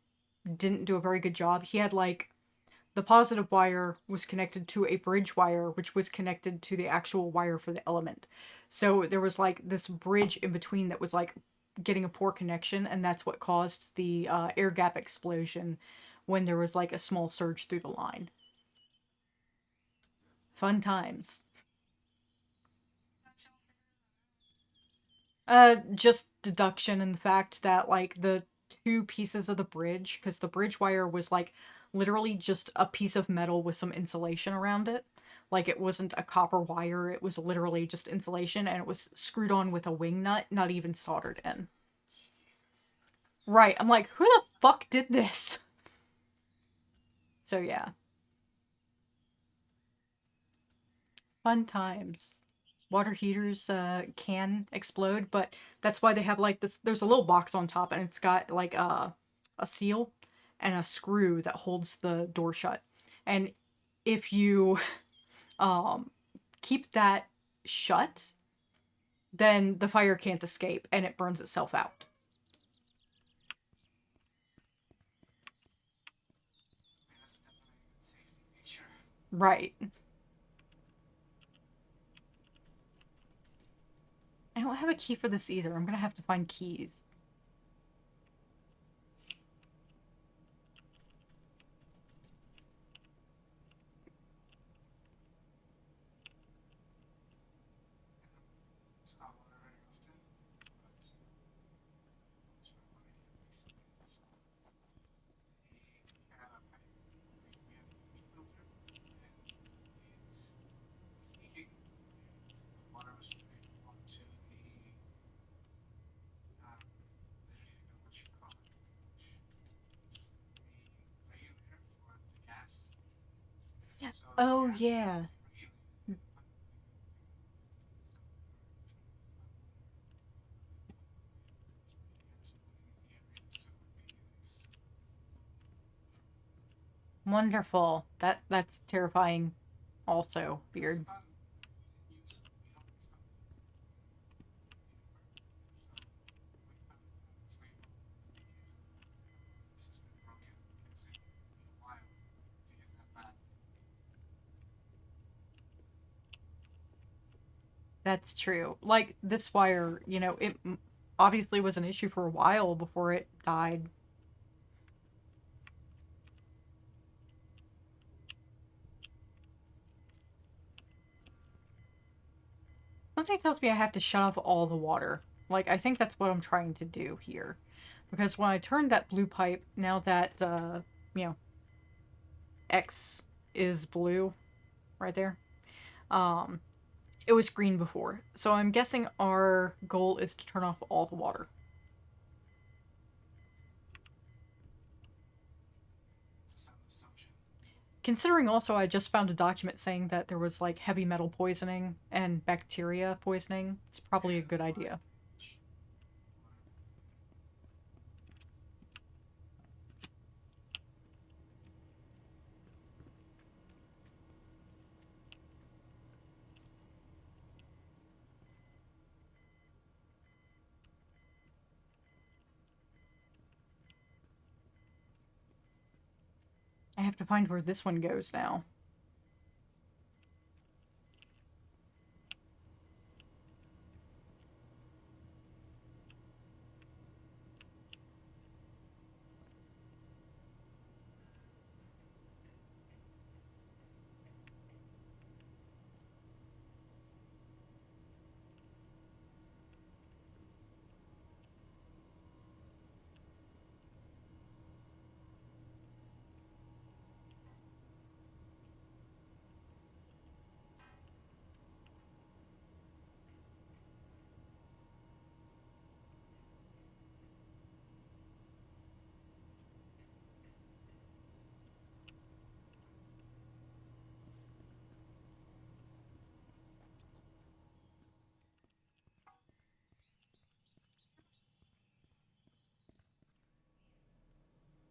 didn't do a very good job. He had like the positive wire was connected to a bridge wire, which was connected to the actual wire for the element. So there was like this bridge in between that was like getting a poor connection, and that's what caused the air gap explosion when there was like a small surge through the line. Fun times. Just deduction and the fact that like the two pieces of the bridge, because the bridge wire was like literally just a piece of metal with some insulation around it. Like it wasn't a copper wire, it was literally just insulation and it was screwed on with a wing nut, not even soldered in. Right, I'm like, who the fuck did this? So yeah, fun times. Water heaters can explode, but that's why they have like this. There's a little box on top, and it's got like a seal and a screw that holds the door shut. And if you um, keep that shut, then the fire can't escape, and it burns itself out. That's definitely a good safety feature. Right. I don't have a key for this either. I'm gonna have to find keys. It's not water very often, but it's my money at least. So they had a pipe, we had a UV filter, and it's leaking, and the water was spraying onto I don't even know what you call it in English. It's the regulator for the gas. So the Oh gas is yeah. regulated, and the pipe will make a Wonderful. That's terrifying. Also, It's weird. fun in use. We don't use them in work, so we put it on the table. This has been broken. Can't say it took me a while to get that back. That's true. Like this wire, it obviously was an issue for a while before it died. Something tells me I have to shut off all the water. Like I think that's what I'm trying to do here. Because when I turned that blue pipe, now that you know, X is blue right there. Um it was green before. So I'm guessing our goal is to turn off all the water. It's a sound assumption. Considering also I just found a document saying that there was like heavy metal poisoning and bacteria poisoning, it's probably a And good idea. I have to find where this one goes now.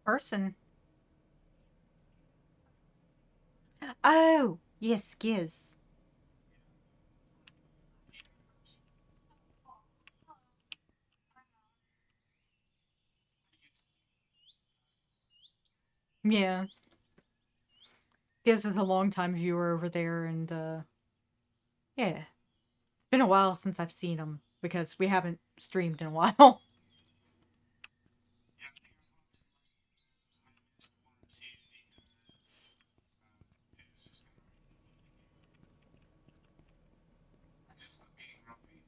Person. Oh, yes, Skiz. Yeah. Skiz is a long-time viewer over there, and, yeah. It's been a while since I've seen him, because we haven't streamed in a while. Yeah, I think I missed one or two because it was just kind of I just was being grumpy.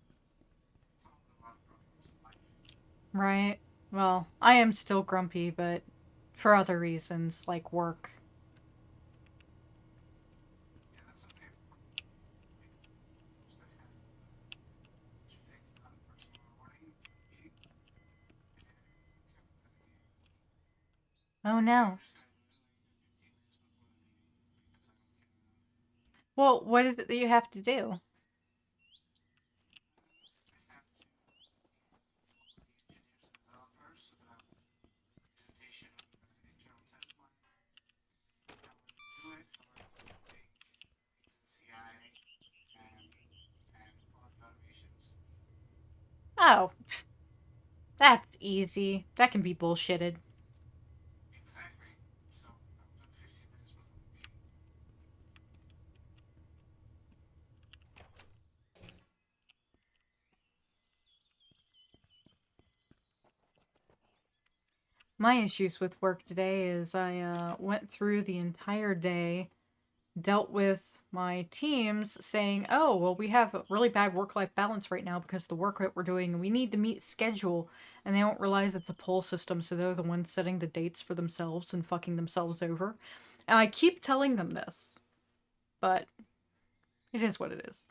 Some of them are grumpy in life. Right. Well, I am still grumpy, but for other reasons, like work. Yeah, that's okay. Just have two things done for tomorrow morning meeting, and Oh I'm no. just gonna do it like the 15 minutes before the meeting because I don't care enough. Well, what is it that you have to do? I have to inform the engineers and developers about the presentation of the internal test plan, how we're going to do it, how we're going to take things in CI, and all the automations. Oh, that's easy. That can be bullshitted. Exactly. So I'll do it 15 minutes before the meeting. My issues with work today is I went through the entire day, dealt with my teams saying, oh, well, we have a really bad work life balance right now because of the work that we're doing and we need to meet schedule. And they don't realize it's a pull system, so they're the ones setting the dates for themselves and fucking themselves over. And I keep telling them this, but it is what it is.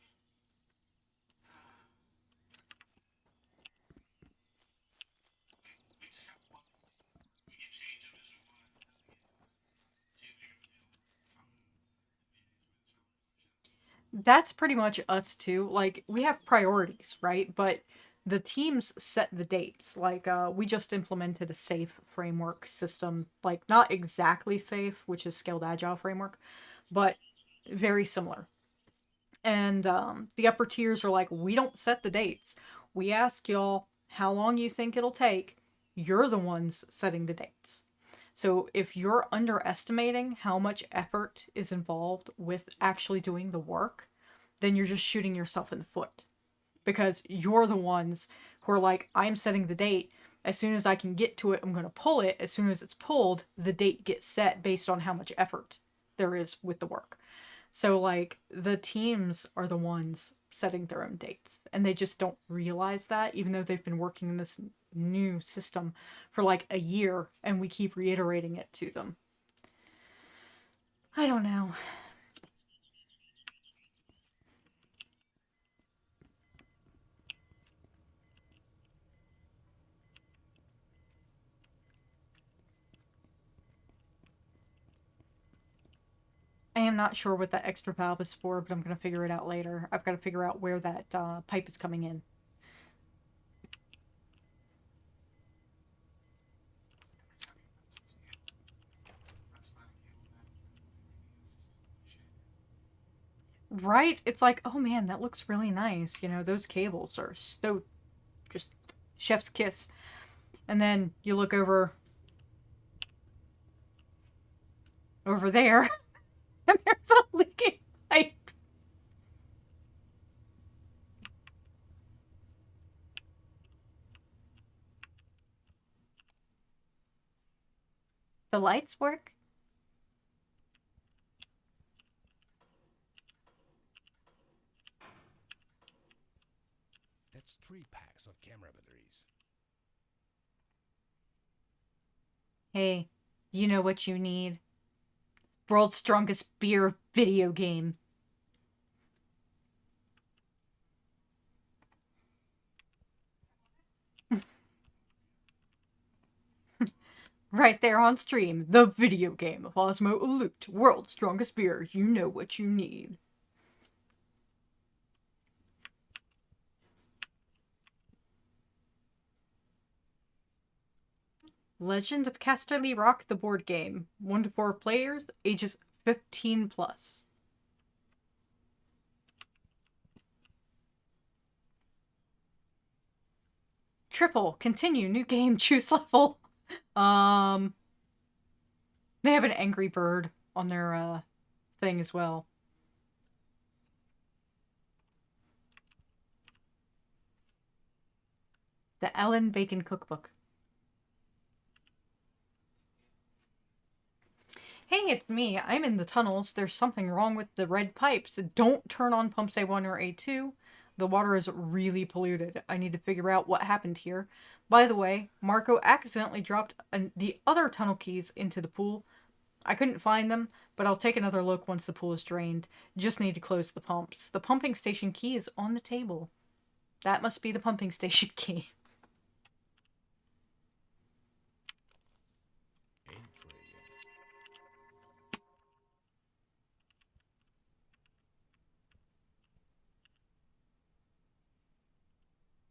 We just have one meeting. We can change them as we want. It doesn't get too big of a deal. Some meetings with some That's pretty much us too. Like we have priorities, right? But the teams set the dates. Like we just implemented a safe framework system, like not exactly safe, which is scaled agile framework, but very similar. And the upper tiers are like, we don't set the dates. We ask y'all how long you think it'll take. You're the ones setting the dates. So if you're underestimating how much effort is involved with actually doing the work, then you're just shooting yourself in the foot because you're the ones who are like, I'm setting the date. As soon as I can get to it, I'm going to pull it. As soon as it's pulled, the date gets set based on how much effort there is with the work. So, like, the teams are the ones setting their own dates, and they just don't realize that, even though they've been working in this new system for like a year, and we keep reiterating it to them. I don't know. I am not sure what that extra valve is for, but I'm going to figure it out later. I've got to figure out where that pipe is coming in. Every time you put something else with press by the cable management and everything else is still shit. Right? It's like, oh man, that looks really nice. You know, those cables are so just chef's kiss. And then you look over there, and there's a leaking pipe. The lights work. That's 3 packs of camera batteries. Hey, you know what you need? World's strongest beer video game. Right there on stream, the video game of Osmo Elite, world's strongest beer. You know what you need. Legend of Casterly Rock, the board game. 1 to 4 players, ages 15 plus. Triple, continue, new game, choose level. They have an Angry Bird on their thing as well. The Ellen Bacon Cookbook. Hey, it's me. I'm in the tunnels. There's something wrong with the red pipes. Don't turn on pumps A1 or A2. The water is really polluted. I need to figure out what happened here. By the way, Marco accidentally dropped the other tunnel keys into the pool. I couldn't find them, but I'll take another look once the pool is drained. Just need to close the pumps. The pumping station key is on the table. That must be the pumping station key.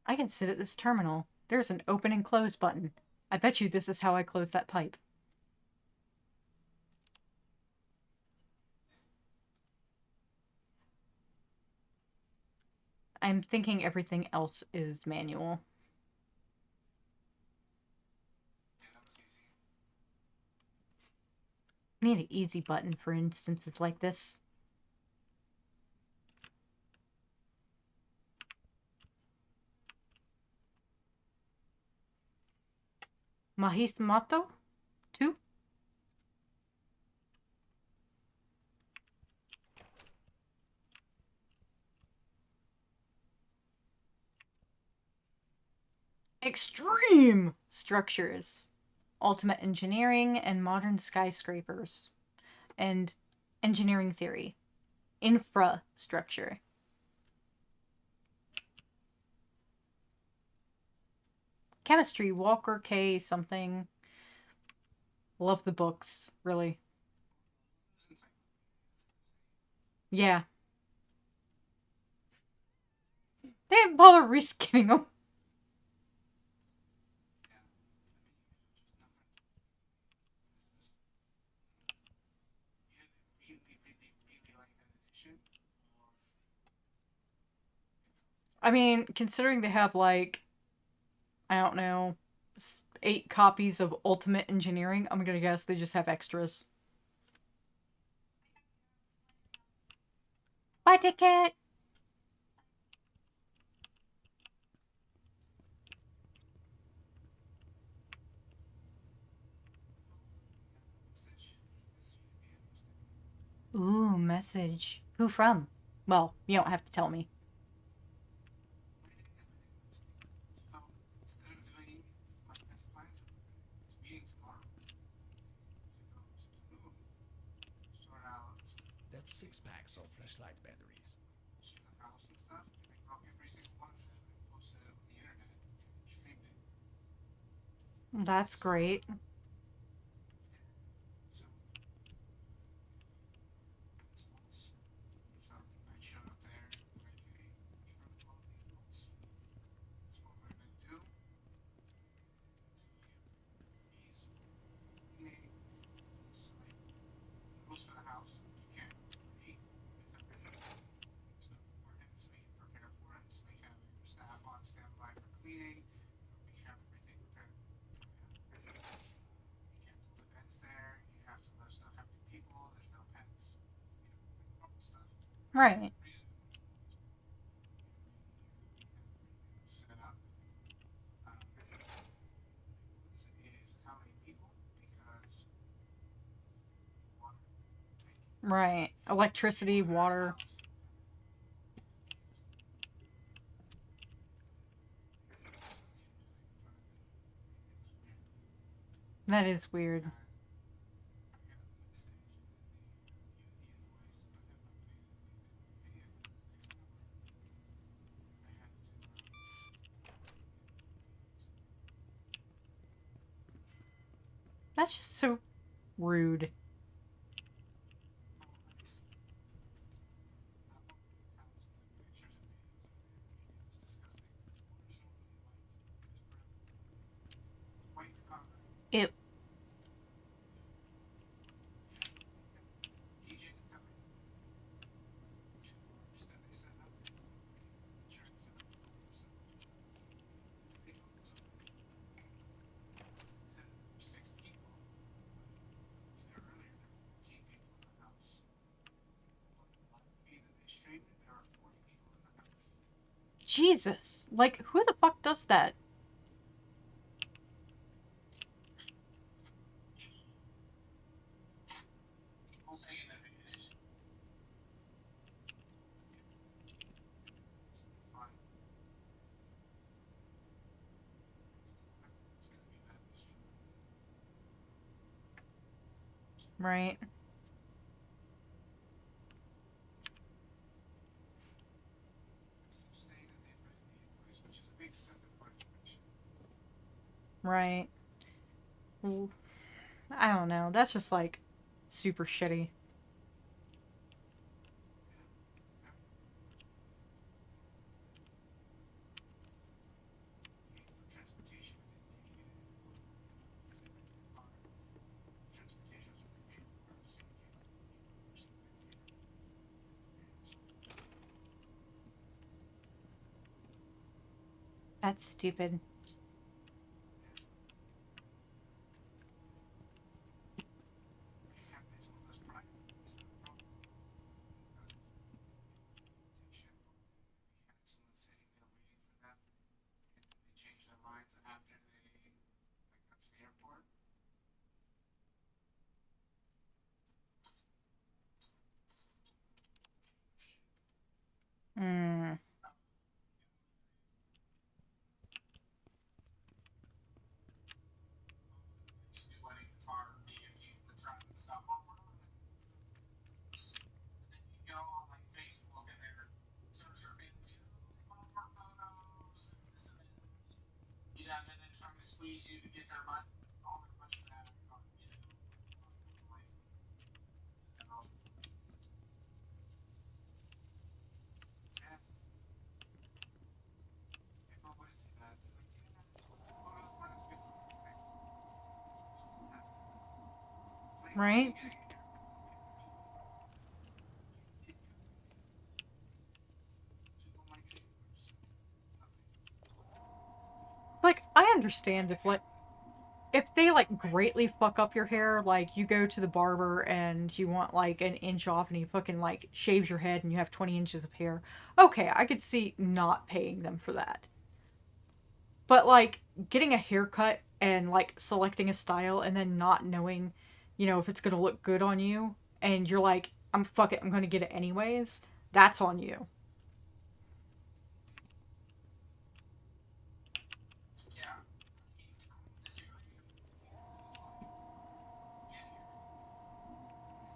I can sit at this terminal. There's an open and close button. I bet you this is how I close that pipe. I'm thinking everything else is manual. Yeah, that was easy. I need an easy button for instances like this. Mahismato? 2? Extreme structures. Ultimate engineering and modern skyscrapers. And engineering theory. Infrastructure. Chemistry, Walker K something. Love the books, really. Since I Yeah. They didn't bother reskinning them. I mean, considering they have like, I don't know, 8 copies of Ultimate Engineering, I'm gonna guess they just have extras. Bye, ticket! Ooh, message. Who from? Well, you don't have to tell me. So instead of doing my best plans, we're meeting tomorrow to go to the moon, sort out That's 6 packs of flashlight batteries. most of the house and stuff, and I broke every single one of them and posted it on the internet and streamed it. That's great. So principles. So I showed up there like, hey, we wrote all of these books. That's what we're gonna do. He's cleaning. It's like the rules for the house. You can't meet with everything. So beforehand, so we can prepare for it. So we have your staff on standby for cleaning. We have everything prepared. You can't build events there. You have to let us know how many people. There's no pets. Normal stuff. Right. Set up. Is how many people because water, Right. Electricity, water. That is weird. That's just so rude. It. DJ's coming. Two bars that they set up. Insurance set up. So they said there were 6 people. Was there earlier? There were 14 people in the house. On the live feed that they streamed it, there were 40 people in the house. Jesus. Like, who the fuck does that? People taking advantage. It's fine. It's gonna be bad news for them. Right. They're saying that they've read the invoice, which is a big step in the right direction. Right. Ooh. I don't know. That's just like super shitty. For transportation, we didn't take it. Because they rented a car. Transportation was already paid for, so we came up with something later. That's stupid. In fact, they told us privately it's not a problem. Take shit. We had someone sitting there waiting for them, and then they changed their minds after they got to the airport. Hmm. Used to do wedding photography, and people would try and stuff over on it. And then you go on like Facebook and they're search your family, oh, they want more photos, and this and that. You know, and then trying to squeeze you to get their money, all their money back on, like, yeah, people always do that. They're like, yeah, the photos weren't as good as they expected. Just do that. It's like, oh, Right? you getting a haircut? Okay. Kid cut. People might get it worse. Like, I understand if they like greatly fuck up your hair, like you go to the barber and you want like an inch off and he fucking like shaves your head and you have 20 inches of hair. Okay, I could see not paying them for that. But like getting a haircut and like selecting a style and then not knowing, if it's gonna look good on you and you're like, I'm fuck it, I'm gonna get it anyways, that's on you. Yeah. Disagree. Because it's like, get here. This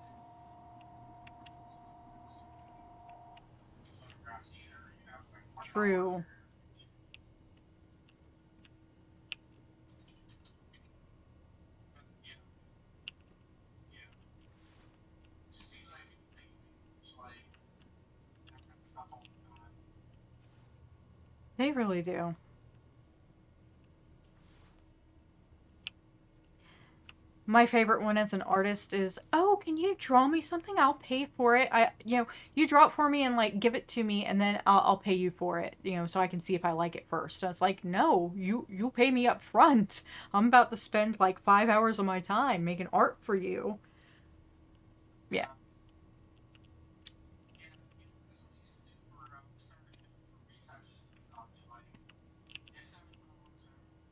is photographs either, it's like $1 True. for but yeah. See like people take advantage, like that kind of stuff all the time. They really do. My favorite one as an artist is, oh, can you draw me something? I'll pay for it. You draw it for me and like give it to me, and then I'll pay you for it. So I can see if I like it first. I was like, no, you pay me up front. I'm about to spend like 5 hours of my time making art for you. Yeah. Yeah. Yeah, that's what I used to do for started doing for retouches and stuff. You like it's $7 or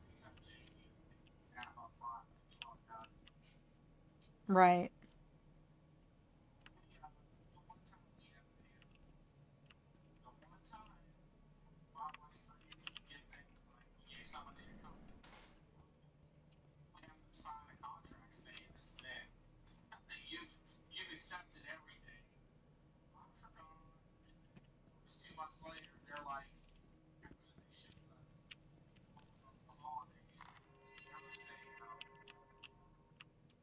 retouching, and it's half up front, and you all done. Right. Yeah, the one time we had the one time my wife forgets to give thing like we gave somebody a company. We have them sign a contract saying this is it. You've accepted everything. I forgot. It was 2 months later. They're like, after they should the holidays. They're gonna say,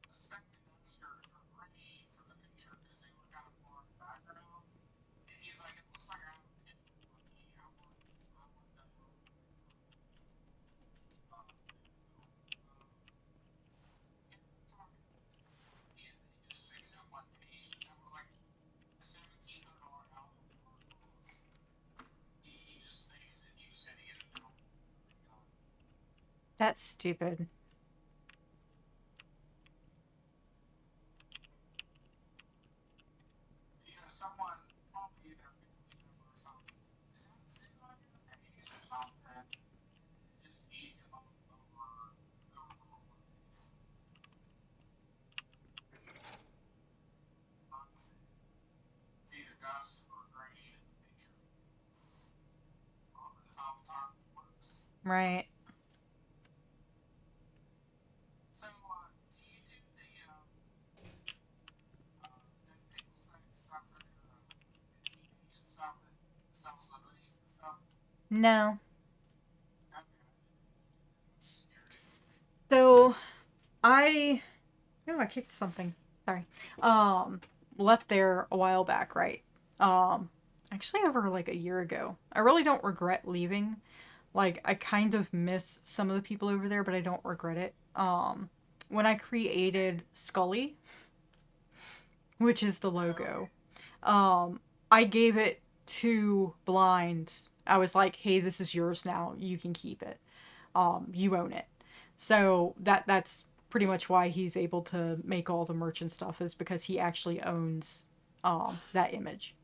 expect the dumpster to That's stupid. Because someone told me their family member or something is having sitting on your face or something, just eating it over holidays. It's either dust or grain in the picture because all this off topic works. Right. So, do you do the pickle stuff for the teenage and stuff that sells the hoodies and stuff? No. Okay, I was just curious. So I oh, I kicked something. Sorry. Um Left there a while back, right? Actually over like a year ago. I really don't regret leaving. Like I kind of miss some of the people over there, but I don't regret it. When I created Scully, which is the Okay. logo, I gave it to Blind. I was like, "Hey, this is yours now. You can keep it. You own it." So that's pretty much why he's able to make all the merchant stuff is because he actually owns that image.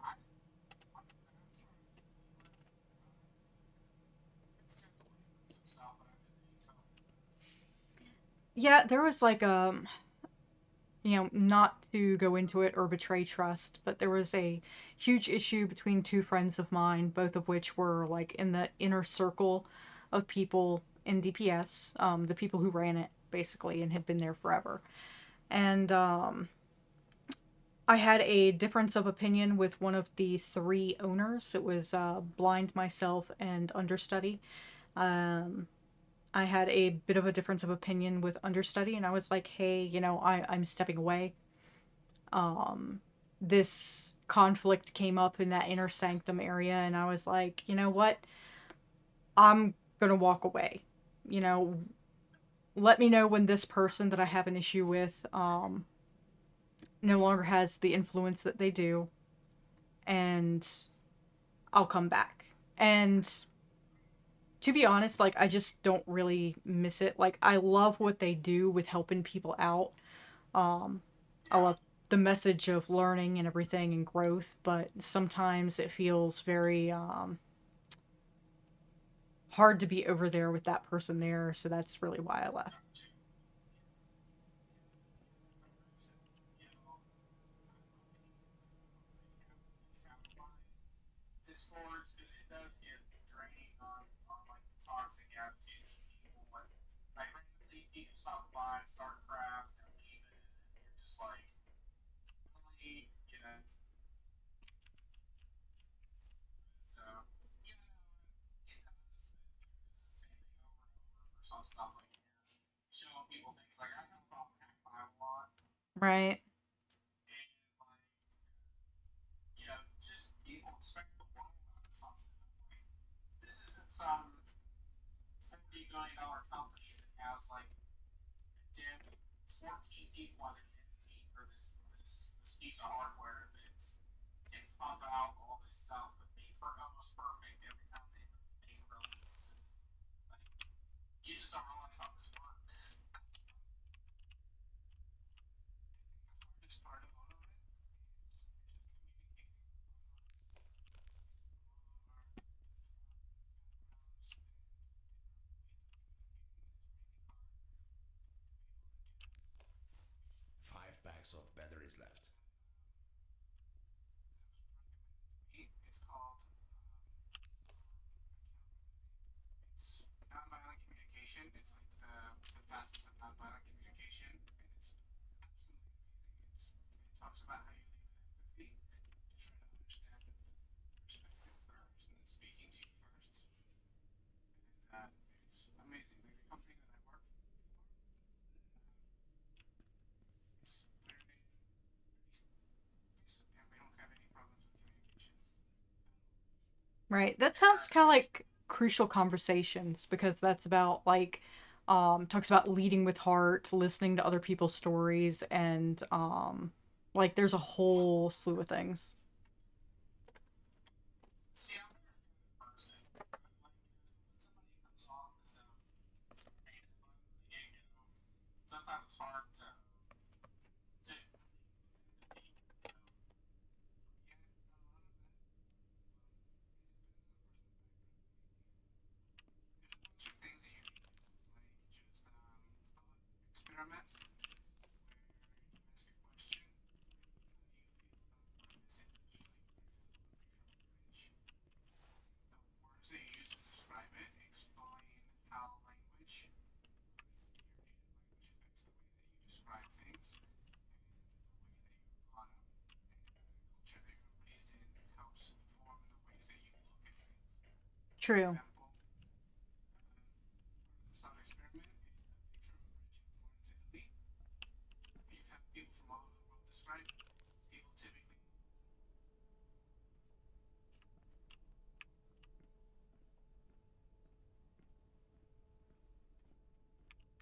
I, like I said, I'm trying to be aware. Send away some stuff, but I didn't tell him. Yeah, there was like not to go into it or betray trust, but there was a huge issue between two friends of mine, both of which were like in the inner circle of people in DPS, the people who ran it basically and had been there forever. And I had a difference of opinion with one of the three owners. It was Blind, myself, and Understudy. Um, I had a bit of a difference of opinion with Understudy, and I was like, hey, I'm stepping away. um this conflict came up in that inner sanctum area, and I was like, you know what, I'm gonna walk away. you know Let me know when this person that I have an issue with no longer has the influence that they do, and I'll come back. And to be honest, like, I just don't really miss it. Like, I love what they do with helping people out. um I Yeah. love the message of learning and everything and growth, but sometimes it feels very hard to be over there with that person there, so that's really why I left. Gotcha. There's a Discords because it does get draining on like the toxic attitudes of people. Like randomly people stop by and start crap and then leave it, and you're just like, really, So yeah, no, it does. It's the same thing over and over for some stuff like here. Showing people things like I know about Pac 5 a lot, Right. and like just people expect the world out of something. Like, this isn't some $40 million company that has like damn 14 people on their damn team for this piece of hardware that can pump out all this stuff and be almost perfect every time they make a release. Like, you just don't realize how this works. The hardest part of all of it is just communicating our Five packs of batteries left. It's called it's nonviolent communication. It's like the facets of nonviolent communication, and it's absolutely amazing. It talks about how you lead with empathy to try to understand and respect the person that's speaking to you first, and it's amazing. Like the company that I work for, it's literally and we don't have any problems with communication. Right, that And sounds kind of like crucial conversations, because that's about like talks about leading with heart, listening to other people's stories, and like there's a whole slew of things. see, I'm a very private person. sometimes it's hard to beat. So yeah, a lot of that. There's a bunch of things that you can do, like just thought experiments where you ask a question, how do you feel about this image? Like, for example, the picture of a bridge. The words that you use to describe it explain how language, your native language, affects the way that you describe things, and the way that you were brought up and the culture that you were raised in helps form the ways that you look at things. For True. example, part of the thought experiment in a picture of a bridge in Florence, Italy, you have people from all over the world describe it. People typically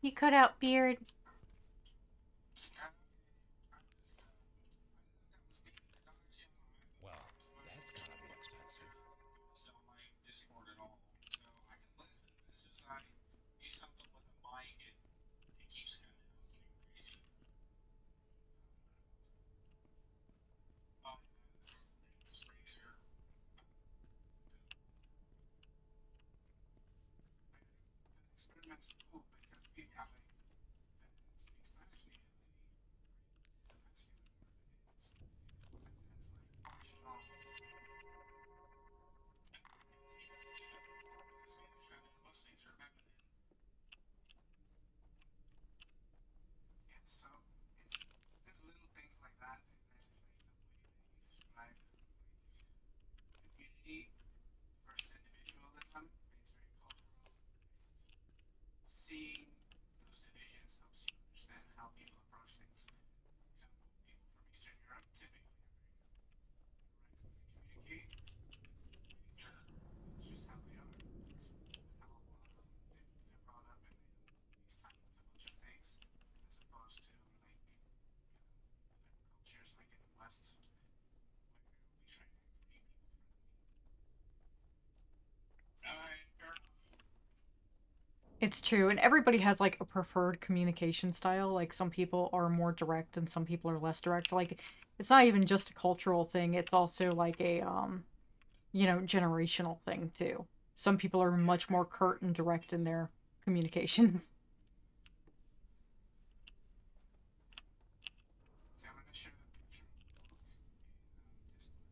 You cut out beard. Well, that's gonna be expensive. don't like Discord at all, so I can listen. It's just I use something with a mic. It keeps kind of getting crazy. Oh, it's Razer. The experiment's cool because we have like that speak Spanish natively. Is a masculine word. It's women as like functional. You can be simple in Spanish. I mean, most things are feminine. Yeah, so it's there's little things like that, and then like the way that you describe like community versus individualism. It's very cultural, and seeing those divisions helps you understand how people approach things. For example, people from Eastern Europe typically are very direct when they communicate. Sure. It's just how they are. It's how they're brought up, and they don't waste time with a bunch of things, as opposed to like other cultures like in the West where we try to create people friendly. All right, fair enough. It's true, and everybody has like a preferred communication style. Like some people are more direct and some people are less direct. Like it's not even just a cultural thing, it's also like a generational thing too. Some people are Yeah, much more curt and direct in their communications. so I'm gonna share the picture of the book in Discord.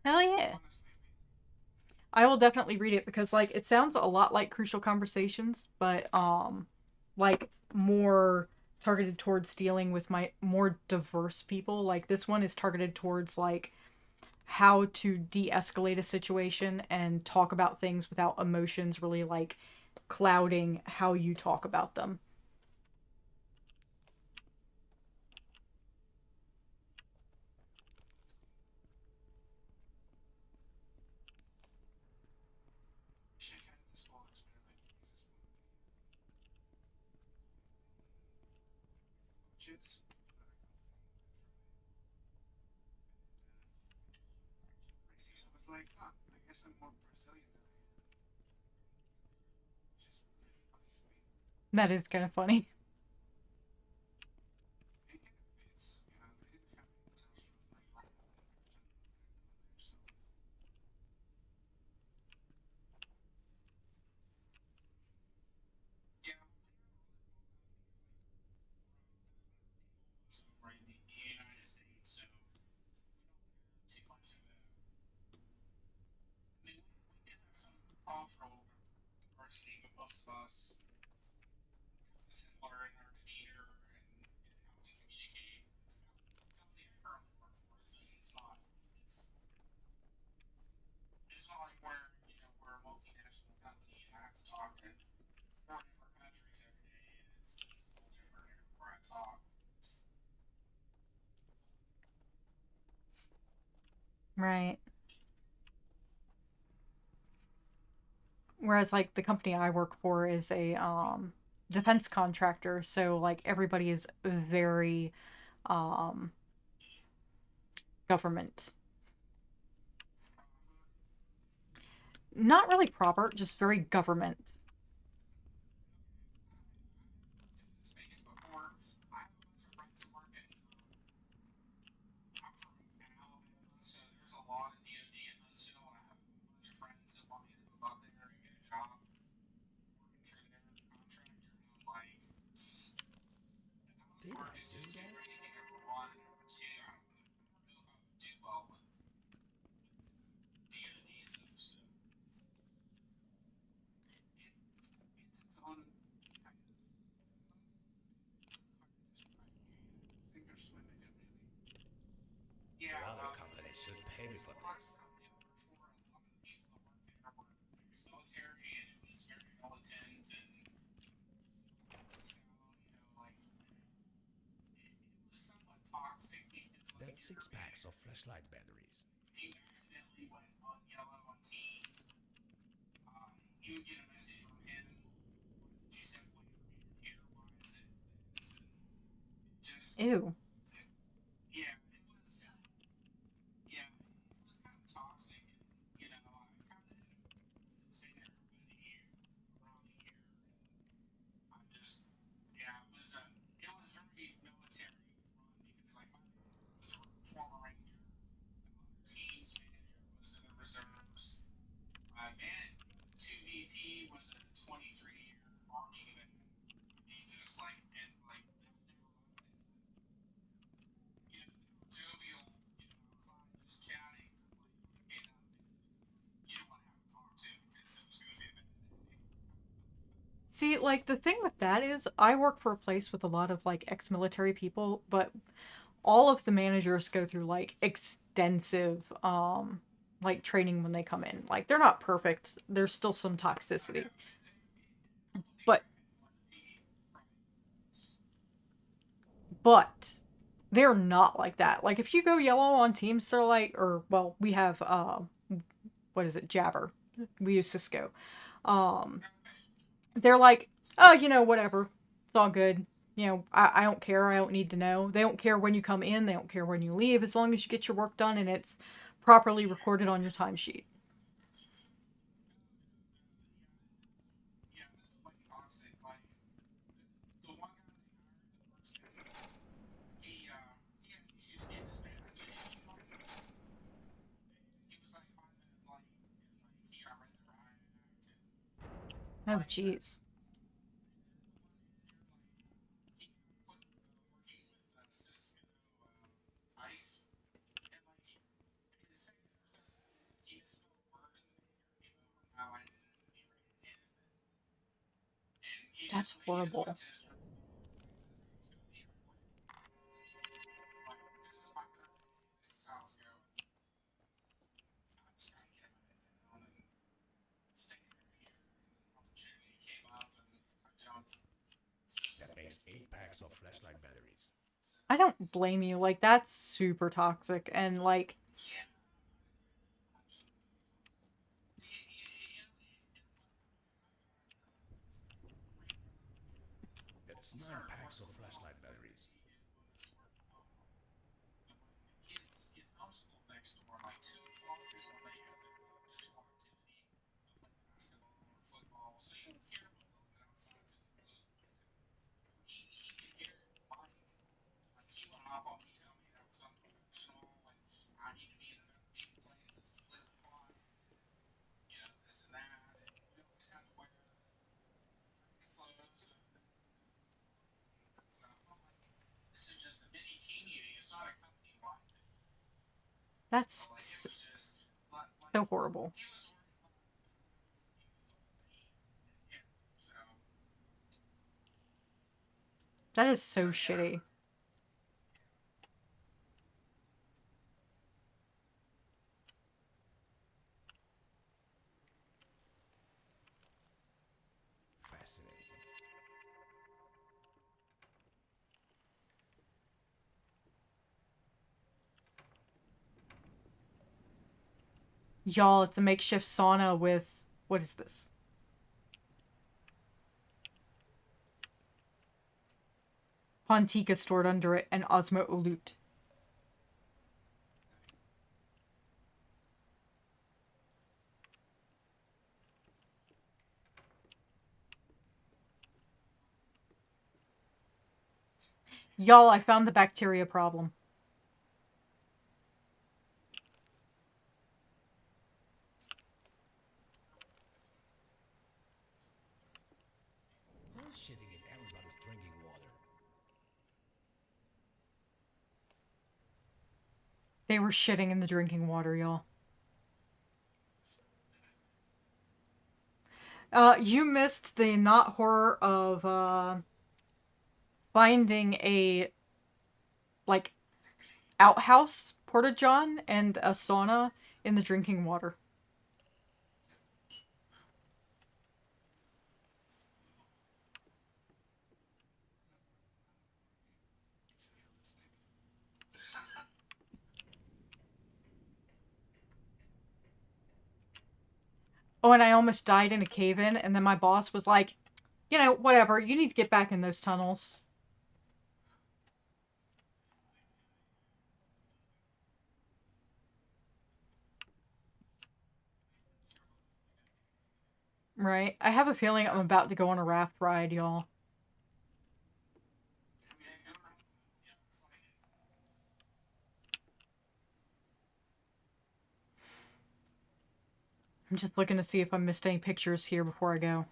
Hell And yeah. honestly, amazing. I will definitely read it because like it sounds a lot like Crucial Conversations, but like more targeted towards dealing with my more diverse people. Like this one is targeted towards like how to de-escalate a situation and talk about things without emotions really like clouding how you talk about them. That's cool. We should have this whole experiment uses one of the coaches with another company went through it, and crazy. I was like, huh, I guess I'm more Brazilian than I am, which is really funny to me. That is kind of funny. It kind of fits, they didn't have anyone else from like Latin America or Central America on there, so yeah. When you're a really small company, you're like around 700 people, so we're in the United States, so we don't have too much of a. I mean, we did have some cultural diversity, but most of us kind of similar in our demeanor and how we communicate. It's not the company I currently work for. It's not like we're a multinational company and I have to talk to 4 different countries every day, and it's a little different everywhere I talk. Right. Whereas like the company I work for is a defense contractor, so like everybody is very um government. Not really proper, just very government. Okay, I haven't worked in that space Did I is do just getting that? crazy. Number one, number two, I don't know if I would do well with DoD stuff. So it's its own kind of hard to describe. Sink or swim in it, really. Yeah, Your other company should pay me it's for the this. last company I worked for. A lot of the people that worked there were ex-military, and it was very militant and so, like it was somewhat toxic because like if That's you're six a packs of manager, flashlight batteries. if you accidentally went on yellow on Teams, you would get a message from him. Why did you step away from me? You're here. Why is it this? And just Ew. yeah, it was yeah, it was kind of toxic. And you know, I kind of ended up staying there for about a year, around a year. And I just yeah, it was very military run because like my manager was a former ranger. Team's manager was in the reserves. The 2 VP was a 23-year Army vet. I mean, just like, and like that never left them. You know, they were jovial, outside just chatting. I'm like, okay, now you don't want to have to talk to because it was going to be a bad day. See, like the thing with that is I work for a place with a lot of like ex-military people, but all of the managers go through like extensive like training when they come in. Like they're not perfect. There's still some toxicity. But but they're not like that. Like if you go yellow on Teams, they're like or well, we have what is it, Jabber. We use Cisco. Um they're like, oh, whatever. It's all good. I don't care. I don't need to know. They don't care when you come in. They don't care when you leave, as long as you get your work done and it's properly recorded on your timesheet. Yeah, this was like toxic. Like the one guy they hired, the first day, he had issues getting his badge issued on the first day. And he was like 5 minutes late, and like he got read the riot act, and Oh, like jeez. the one manager, like he got put working with Cisco ICE, and like his second or third day, he misspelled a word, and the manager came over and highlighted it, and he wrote it in, and That's he didn't want horrible. to test drive. He was like, "This is how it's going to be. I quit. Like this is my third day. This is how it's going." I just kind of kept my head down and stayed there a year, and then an opportunity came up, and I jumped. That makes 8 packs of flashlight batteries. So I don't blame you. Like, that's super toxic. And, like, yeah, absolutely toxic. Ran down because That's we 9 started packs working of from home, flashlight but batteries. he didn't want us to work from home. And like the kids get homeschooled next door, like 2 o'clock is when they have their physical activity of like basketball or football. So you hear them a little bit outside through the closed window. He could hear it in the mic. And like he went off on me telling me that was unprofessional and I need to be in another meeting place that's completely quiet and this and that. And we always had to wear nice clothes and stuff. I'm like, this is just a mini team meeting. It's not a company wide thing. So that's like it was just like so horrible. he was worried about the whole team and him. So That is so yeah. shitty. Fascinating. Y'all, it's a makeshift sauna with. What is this? Pontica stored under it and Osmo Olute. Y'all, I found the bacteria problem. Who's shitting in everybody's drinking water? They were shitting in the drinking water, y'all. You missed the not horror of finding a like outhouse porta john and a sauna in the drinking water. Oh, and I almost died in a cave in, and then my boss was like, you know, whatever, you need to get back in those tunnels. Right? I have a feeling I'm about to go on a raft ride, y'all. I'm just looking to see if I missed any pictures here before I go.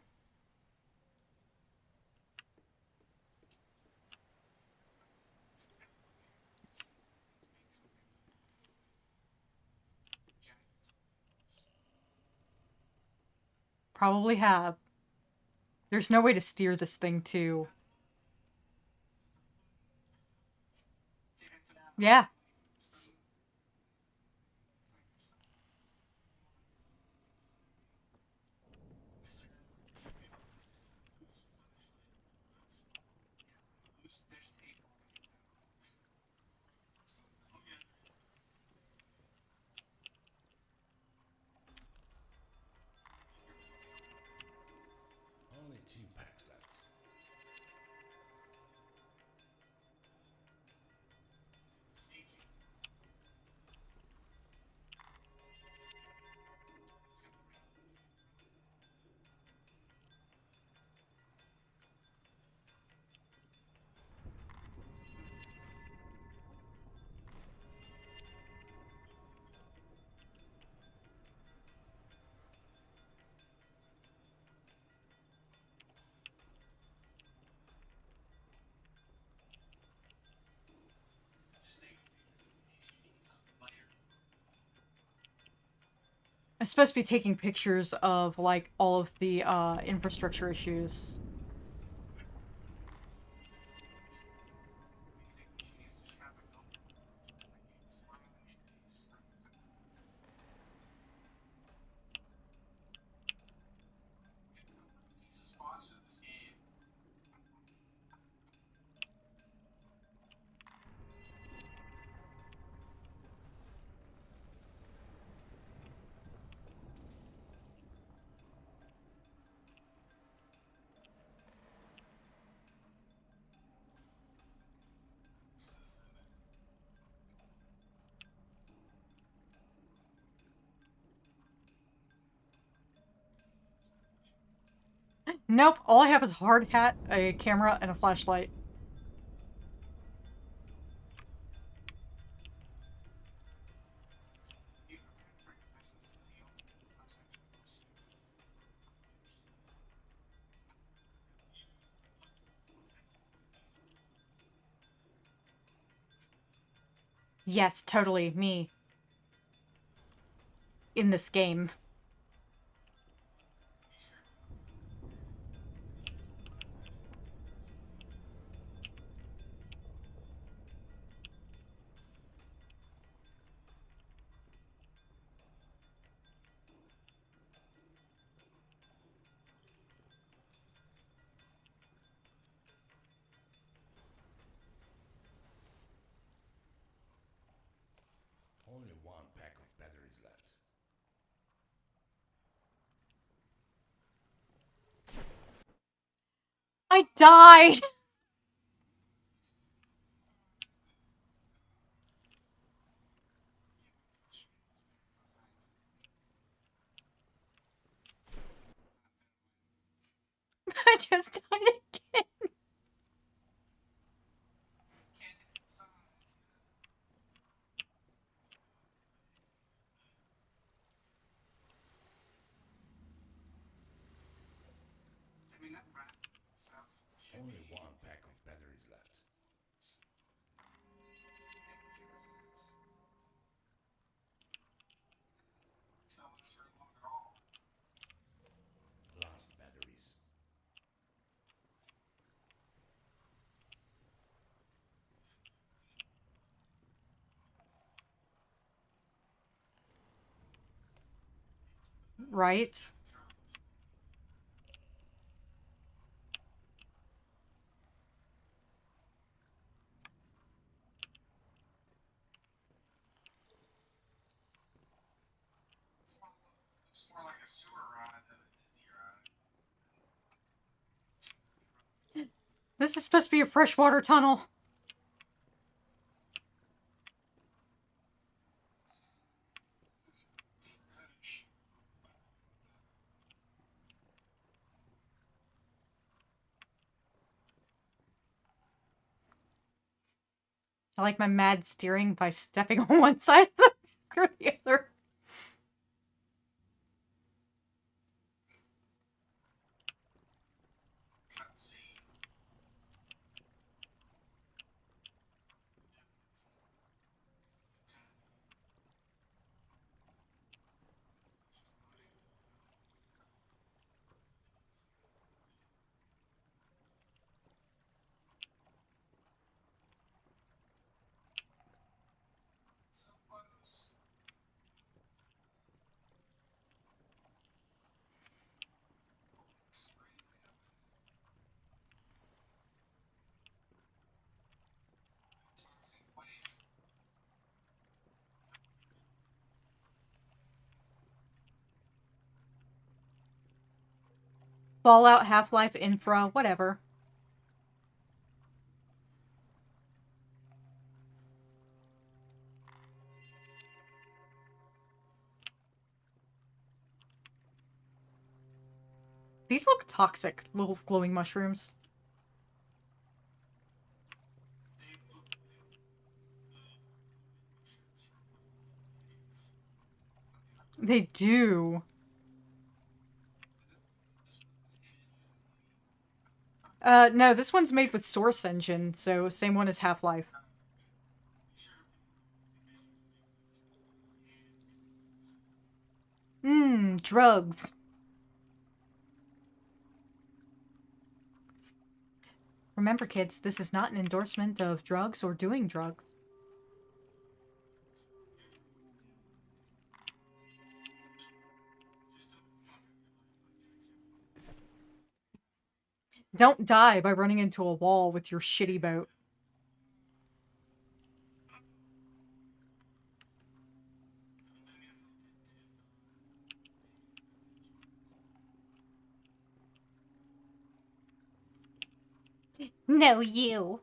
Probably have. There's no way to steer this thing too. Yeah. Only 2 packs left. I'm supposed to be taking pictures of like all of the infrastructure issues. Nope, all I have is a hard hat, a camera, and a flashlight. Yes, totally, me. In this game. Only 1 pack of batteries left. I died! I just died again. Only 1 pack of batteries left. Right? It's more like a sewer ride than a Disney ride. This is supposed to be a freshwater tunnel. I like my mad steering by stepping on one side or the other. Cutscene. So close. Toxic waste. Fallout, Half-Life, Infra, whatever. These look toxic, little glowing mushrooms. They do. No, this one's made with Source Engine, so same one as Half-Life. Drugs. Remember, kids, this is not an endorsement of drugs or doing drugs. Don't die by running into a wall with your shitty boat. No, you.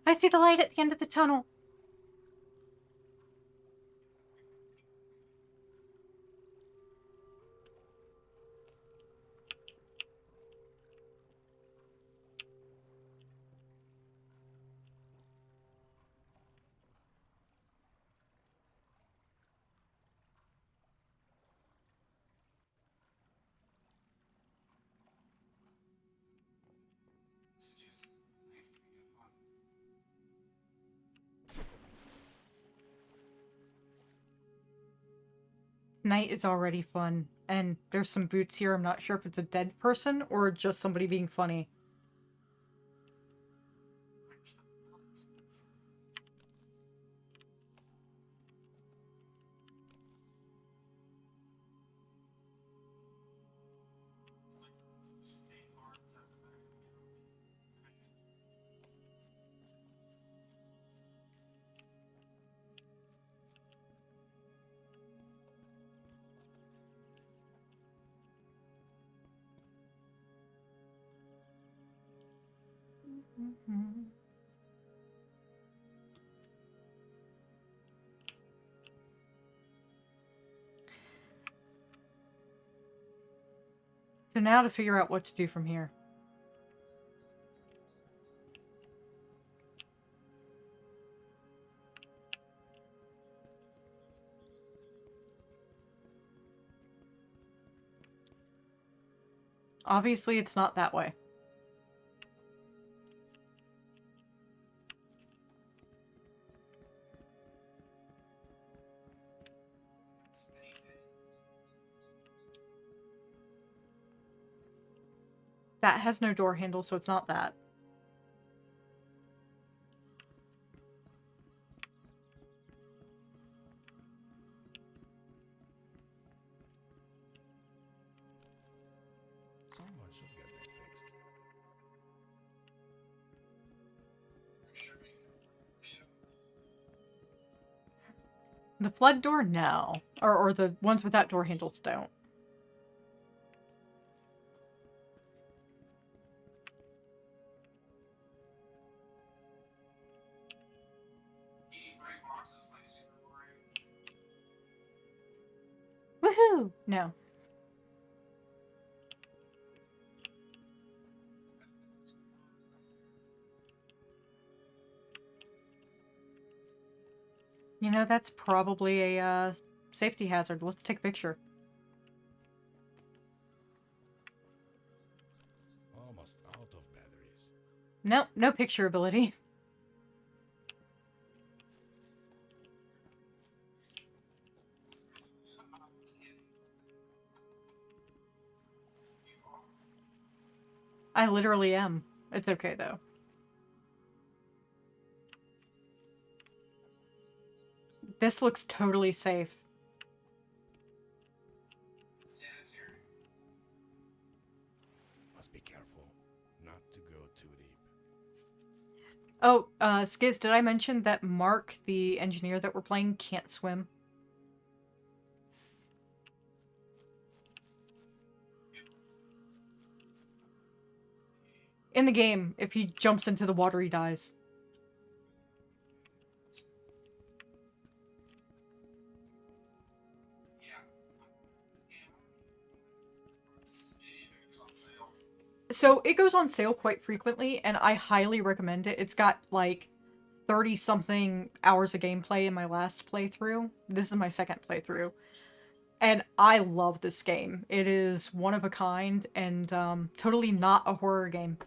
I see the light at the end of the tunnel. Night is already fun, and there's some boots here. I'm not sure if it's a dead person or just somebody being funny. Mhm. So now to figure out what to do from here. Obviously, it's not that way. That has no door handle, so it's not that. Someone should get that fixed. The flood door, no. Or the ones without door handles don't. Woohoo! No. You know, that's probably a safety hazard. Let's take a picture. Almost out of batteries. Nope, no picture ability. I literally am. It's okay, though. This looks totally safe. Must be careful not to go too deep. Oh, Skiz, did I mention that Mark, the engineer that we're playing, can't swim? In the game, if he jumps into the water, he dies. So it goes on sale quite frequently, and I highly recommend it. It's got like 30-something hours of gameplay in my last playthrough. This is my second playthrough. And I love this game. It is one of a kind and totally not a horror game.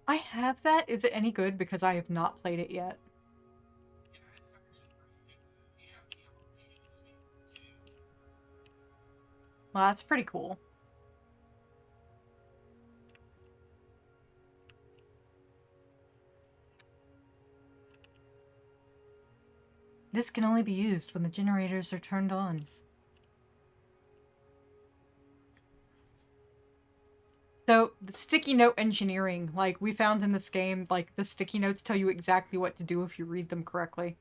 I have that. Is it any good? Because I have not played it yet. Well, that's pretty cool. This can only be used when the generators are turned on. So, the sticky note engineering, like we found in this game, like the sticky notes tell you exactly what to do if you read them correctly.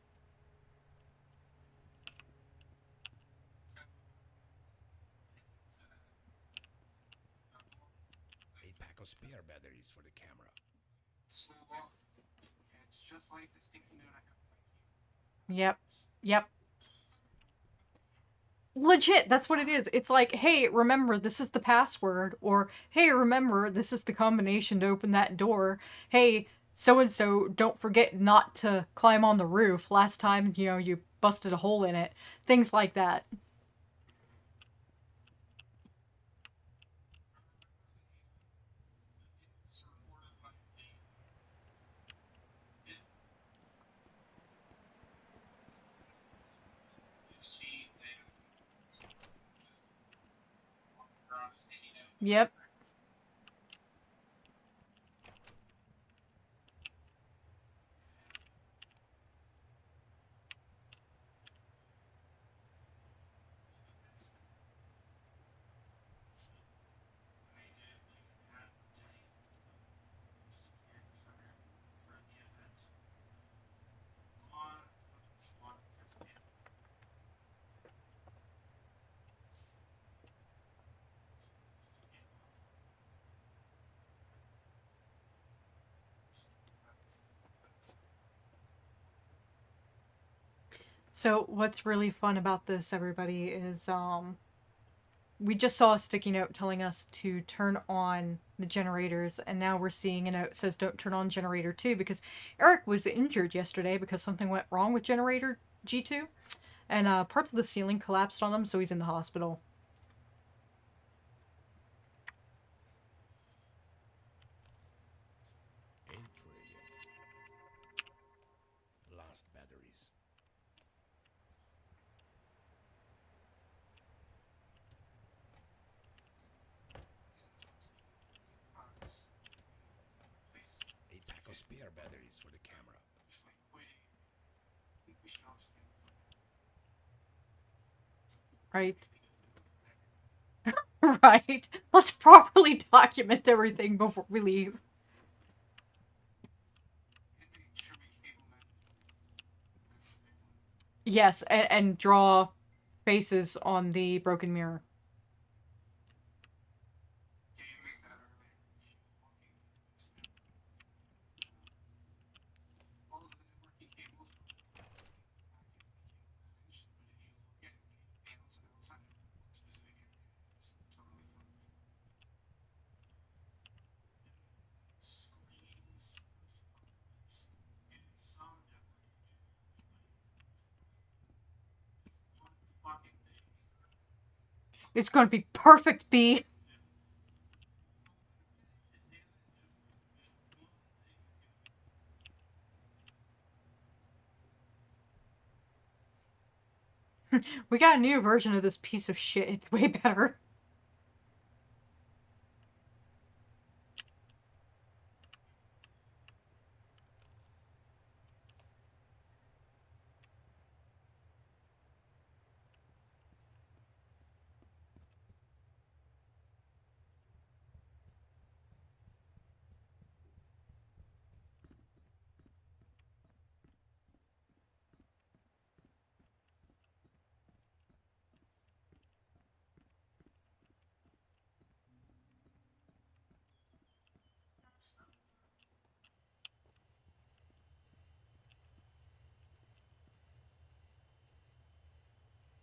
8-pack of spare batteries for the camera. It's just like the sticky note I have. Yep. Yep. Legit, that's what it is. It's like, hey, remember, this is the password. Or, hey, remember, this is the combination to open that door. Hey, so-and-so, don't forget not to climb on the roof. Last time, you busted a hole in it. Things like that. Yep. So what's really fun about this, everybody, is we just saw a sticky note telling us to turn on the generators, and now we're seeing a note that says don't turn on generator 2 because Eric was injured yesterday because something went wrong with generator G2, and parts of the ceiling collapsed on him, so he's in the hospital. Intriguing. Lost batteries. Because replace A pack of spare batteries for the camera. just like quitting. I think we should all just get Right. Right. Let's properly document everything before we leave. and make sure we cable manage. That's the big one. Yes, and draw faces on the broken mirror. Yeah, you missed that earlier. She was walking through this network. All of the networking cables were accurately cable managed, but if you look at the panels outside of one specific area, it's totally fucked. Screens, components, and some networking generators, but it's one fucking thing. It's going to be perfect, B. We got a new version of this piece of shit. It's way better.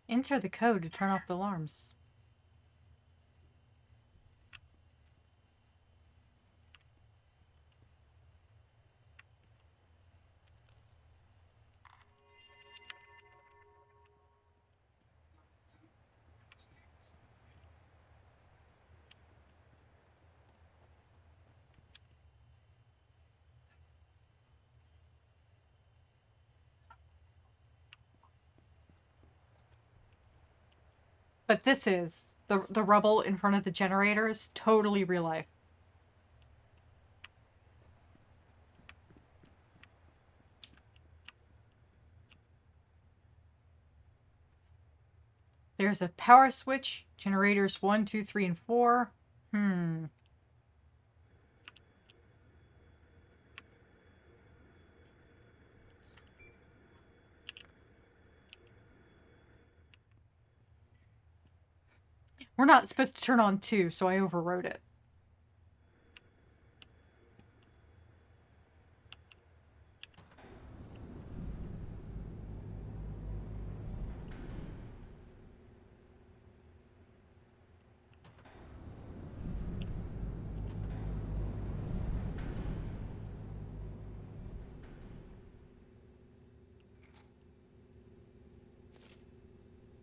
Enter the code to turn off the alarms. But this is the rubble in front of the generators, totally real life. There's a power switch, generators 1, 2, 3, and 4. We're not supposed to turn on 2, so I overrode it.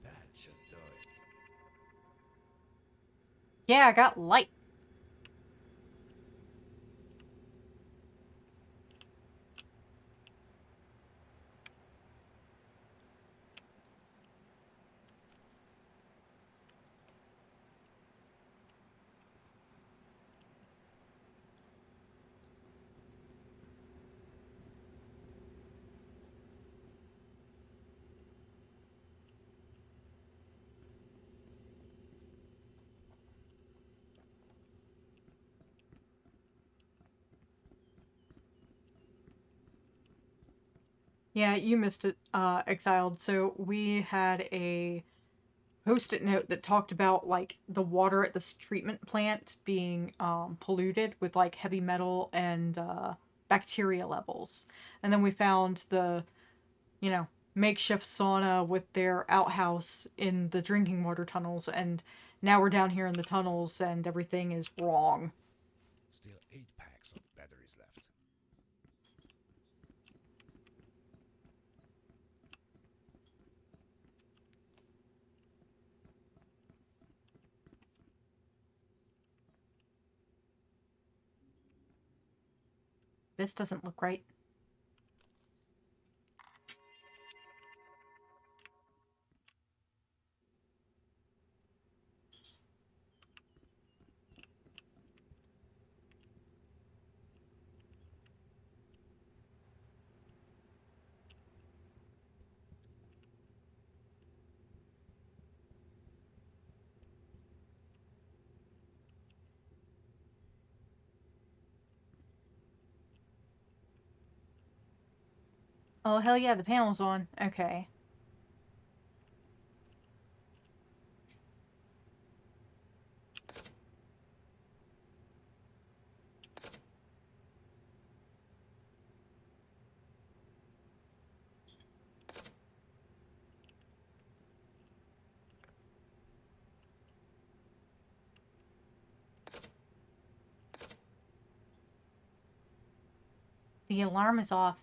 That should do it. Yeah, I got light. Yeah, you missed it, Exiled. So we had a post-it note that talked about like the water at this treatment plant being polluted with like heavy metal and bacteria levels, and then we found the, you know, makeshift sauna with their outhouse in the drinking water tunnels, and now we're down here in the tunnels and everything is wrong. Still 8 packs of batteries left. This doesn't look right. Oh, hell yeah, the panel's on. Okay. The alarm is off.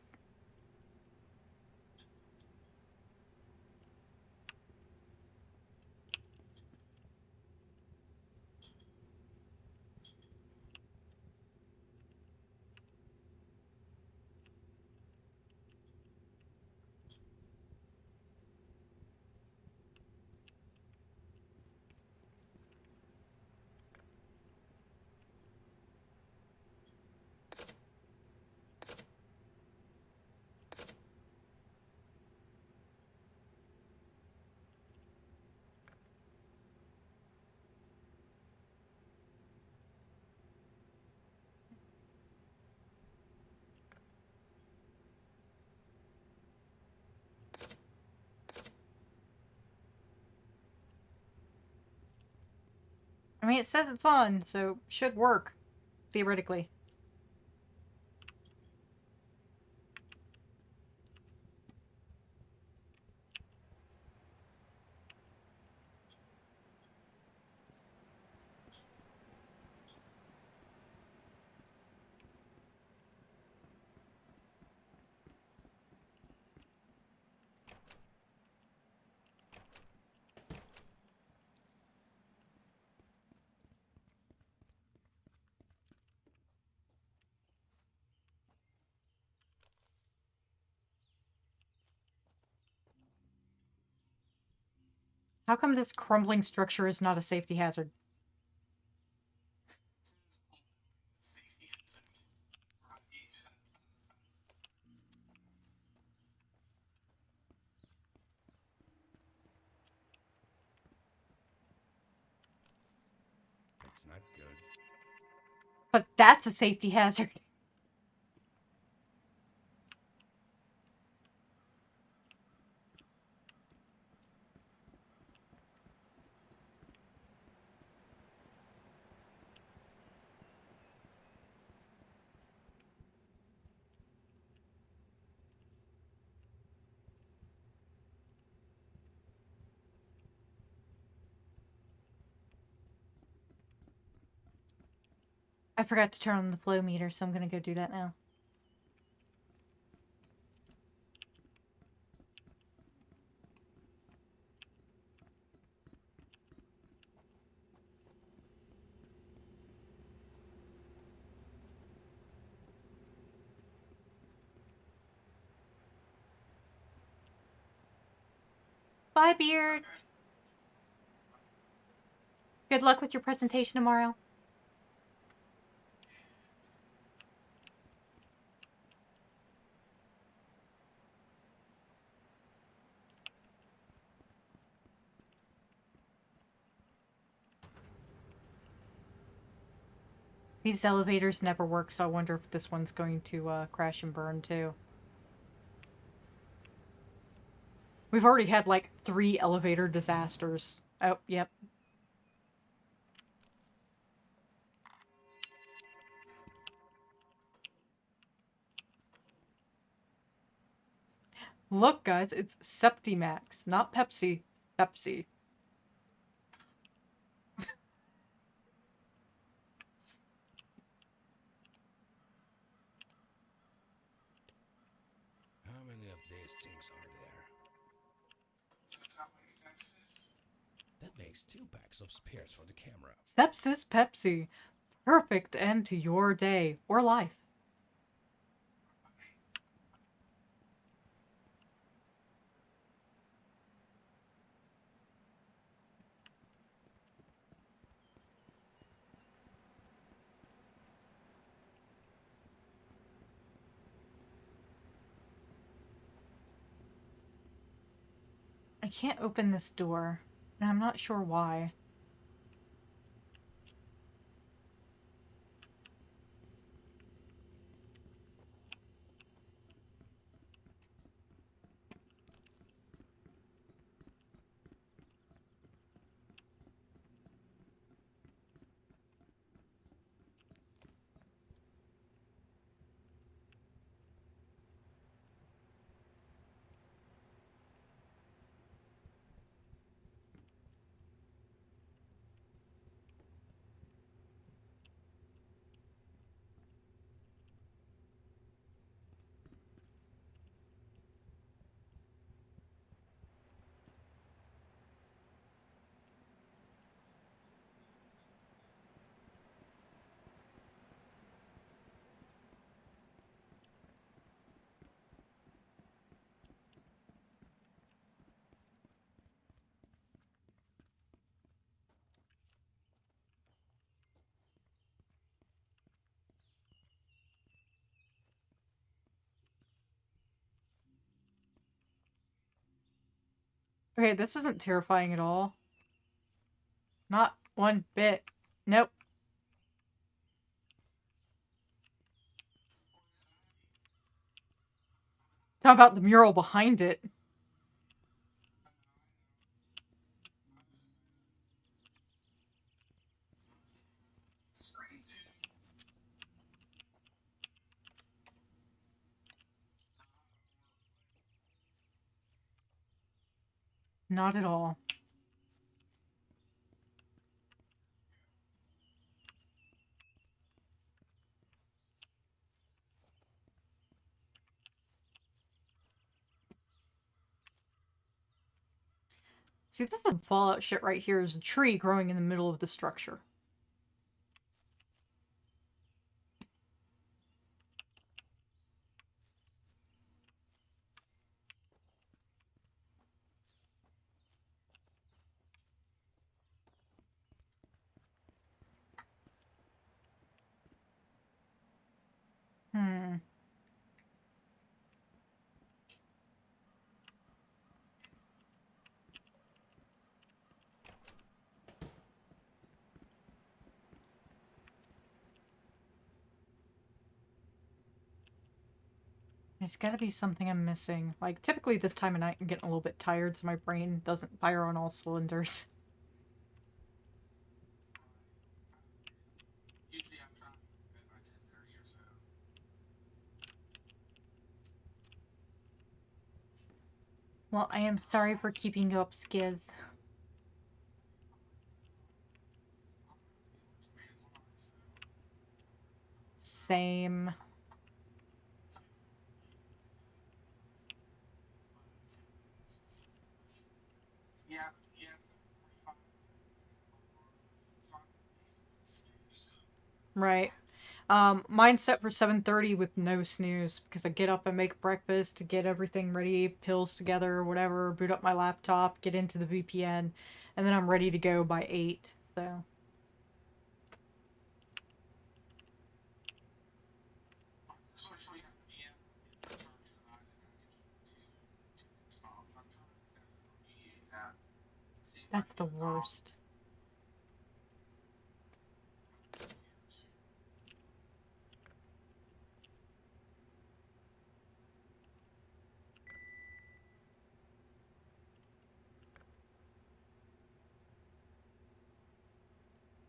I mean, it says it's on, so should work, theoretically. How come this crumbling structure is not a safety hazard? Safety hazard. Right. That's not good. But that's a safety hazard. I forgot to turn on the flow meter, so I'm gonna go do that now. Bye, Beard. Good luck with your presentation tomorrow. These elevators never work, so I wonder if this one's going to crash and burn too. We've already had like 3 elevator disasters. Oh, yep. Look, guys, it's Septimax, not Pepsi. Pepsi. How many of these things are there? So it's not like sepsis. That makes 2 packs of spares for the camera. Sepsis Pepsi. Perfect end to your day or life. I can't open this door, and I'm not sure why. Okay, this isn't terrifying at all. Not one bit. Nope. Talk about the mural behind it. Scream, dude. Not at all. See, this is Fallout shit right here. Is a tree growing in the middle of the structure. Hmm. There's gotta be something I'm missing. Like, typically this time of night I'm getting a little bit tired, so my brain doesn't fire on all cylinders. Usually I'm trying to go to bed by 10:30 or so. Well, I am sorry for keeping you up, Skiz. Same. Yeah, yes, 45 minutes. So I'm at least with snooze. Right. Mine's set for 7:30 with no snooze because I get up and make breakfast to get everything ready, pills together, whatever, boot up my laptop, get into the VPN, and then I'm ready to go by 8. So, So actually have the VM infrastructure that I didn't have to keep to install. I'm trying to remediate that. See if I that's can the get it off. worst.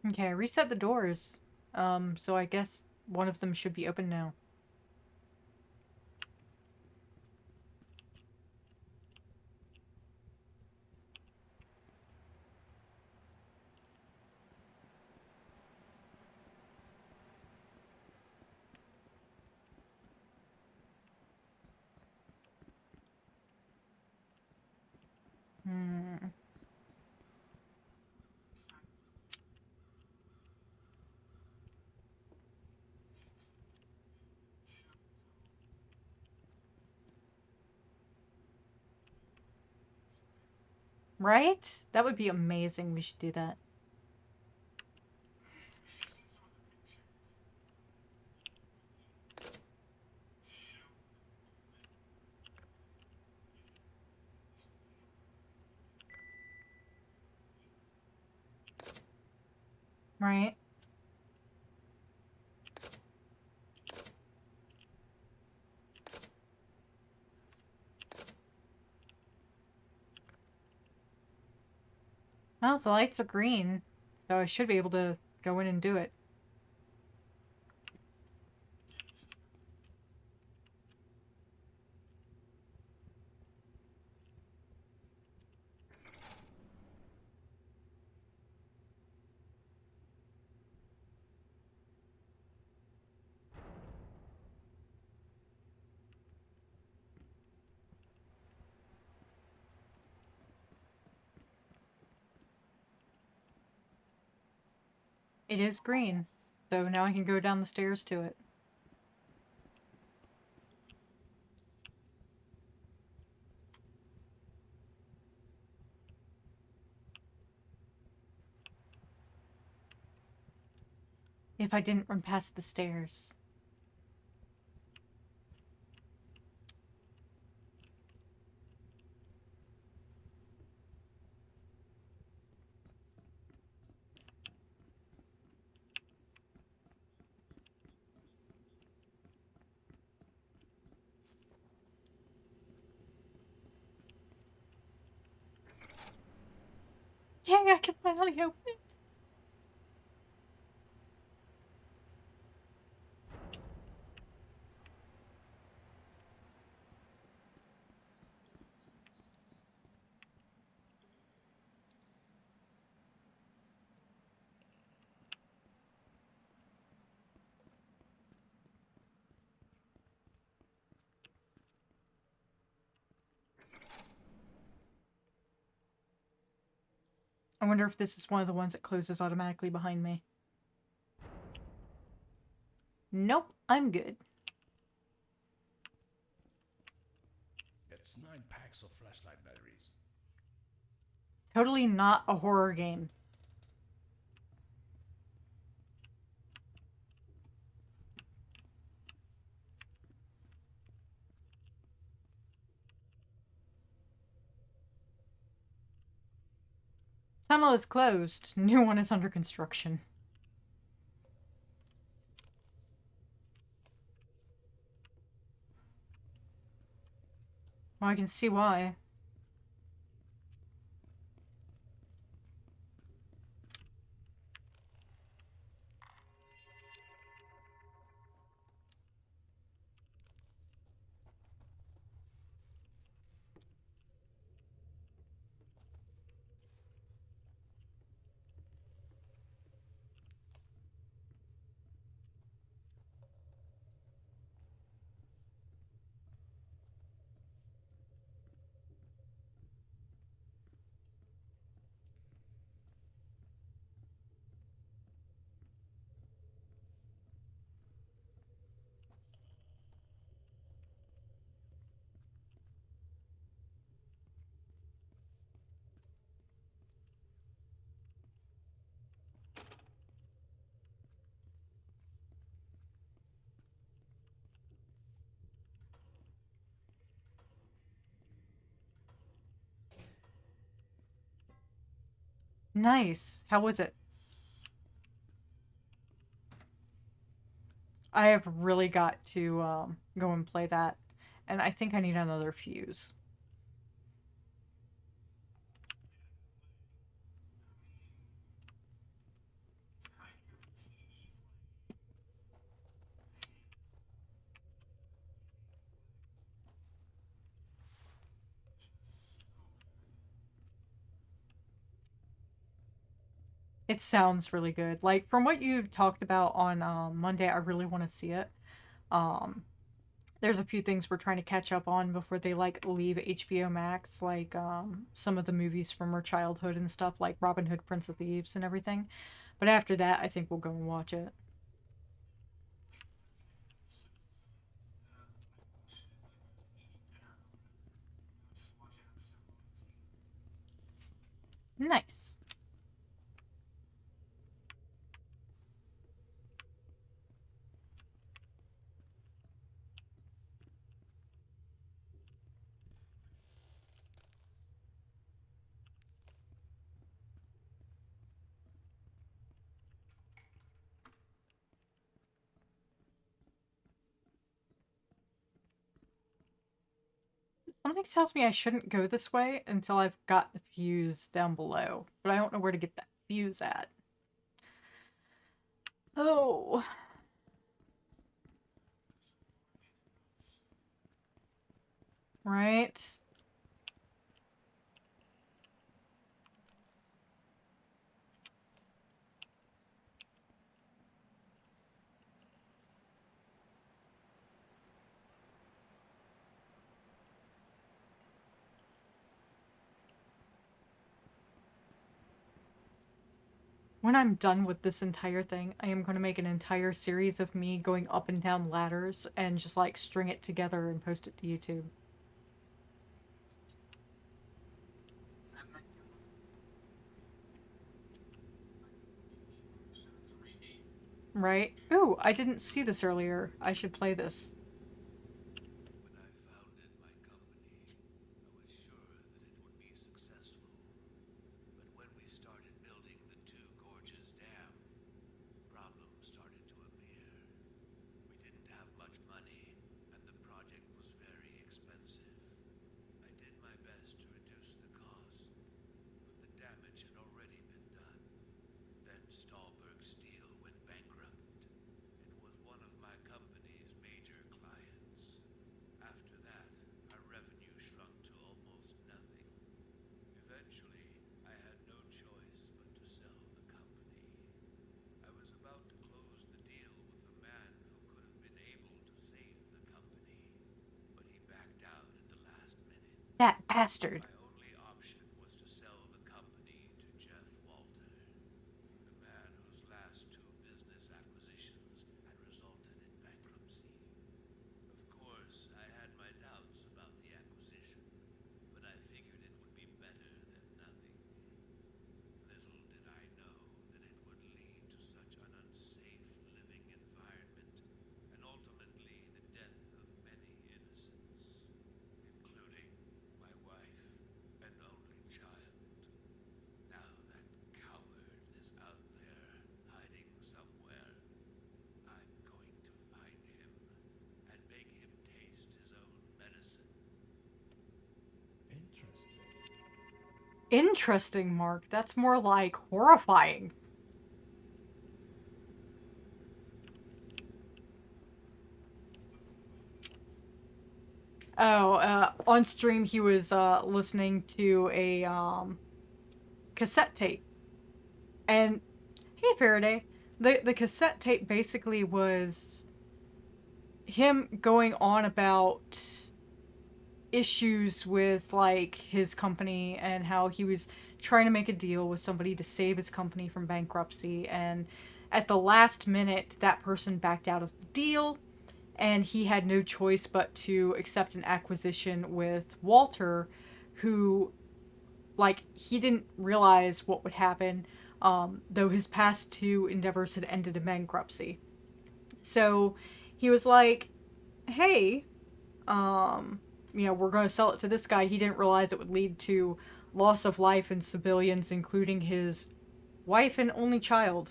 Okay, I reset the doors. So I guess one of them should be open now. Hmm. Right? That would be amazing. We should do that. Because you've seen some of the pictures. Show Right? Well, the lights are green, so I should be able to go in and do it. It is green, so now I can go down the stairs to it. If I didn't run past the stairs. Yay, I can finally open it. I wonder if this is one of the ones that closes automatically behind me. Nope, I'm good. That's 9 packs of flashlight batteries. Totally not a horror game. Tunnel is closed. New one is under construction. Well, I can see why. Nice. How was it? I have really got to go and play that. And I think I need another fuse. It sounds really good. Like from what you talked about on Monday, I really want to see it. Um, There's a few things we're trying to catch up on before they like leave HBO Max, like some of the movies from our childhood and stuff, like Robin Hood, Prince of Thieves, and everything. But after that, I think we'll go and watch it. Just watch an episode on TV. Nice. Something tells me I shouldn't go this way until I've got the fuse down below, but I don't know where to get that fuse at. Oh, right. When I'm done with this entire thing, I am going to make an entire series of me going up and down ladders and just like string it together and post it to YouTube. Right? Ooh, I didn't see this earlier. I should play this. When I founded my company, I was sure that it would be successful. But when we started building the Two Gorges Dam, problems started to appear. We didn't have much money, and the project was very expensive. I did my best to reduce the cost, but the damage had already been done. Then Stahlberg Steel went bankrupt. It was one of my company's major clients. After that, our revenue shrunk to almost nothing. Eventually, I had no choice but to sell the company. I was about to close the deal with a man who could have been able to save the company, but he backed out at the last minute. That bastard. My only option was to sell the company to Jeff Walter, the man whose last two business acquisitions had resulted in bankruptcy. Of course, I had my doubts about the acquisition, but I figured it would be better than nothing. Little did I know that it would lead to such an unsafe living environment, and ultimately the death of many innocents, including my wife and only child. Now that coward is out there, hiding somewhere. I'm going to find him and make him taste his own medicine. Interesting. Interesting, Mark. That's more like horrifying. Oh, on stream he was listening to a cassette tape. And hey Faraday, the cassette tape basically was him going on about issues with like his company and how he was trying to make a deal with somebody to save his company from bankruptcy, and at the last minute that person backed out of the deal and he had no choice but to accept an acquisition with Walter, who like he didn't realize what would happen, though his past two endeavors had ended in bankruptcy. So he was like, hey, we're going to sell it to this guy. He didn't realize it would lead to loss of life in civilians, including his wife and only child.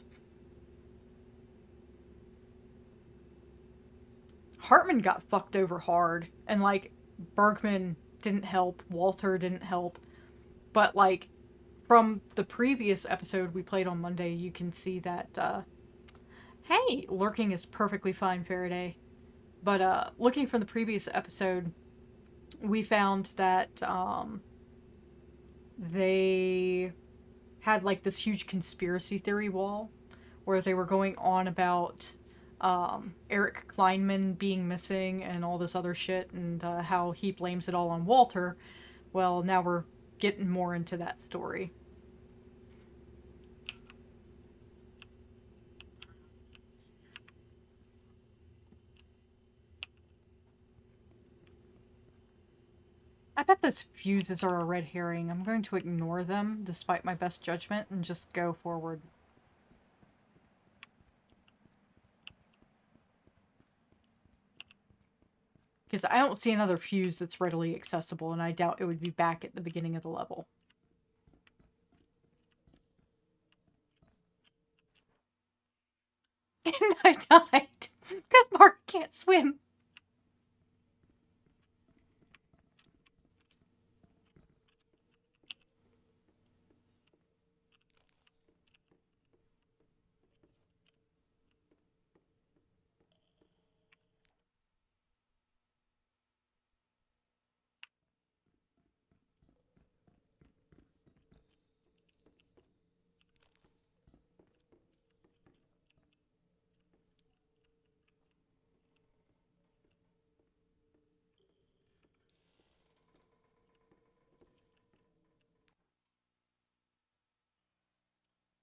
Hartman got fucked over hard, and like Bergman didn't help, Walter didn't help, but like from the previous episode we played on Monday, you can see that hey, lurking is perfectly fine, Faraday. But looking from the previous episode, we found that they had like this huge conspiracy theory wall where they were going on about Eric Kleinman being missing and all this other shit, and how he blames it all on Walter. Well, now we're getting more into that story. I bet those fuses are a red herring. I'm going to ignore them despite my best judgment and just go forward. Because I don't see another fuse that's readily accessible, and I doubt it would be back at the beginning of the level. And I died because Mark can't swim.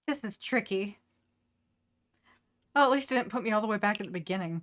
This is tricky. Oh, at least it didn't put me all the way back at the beginning.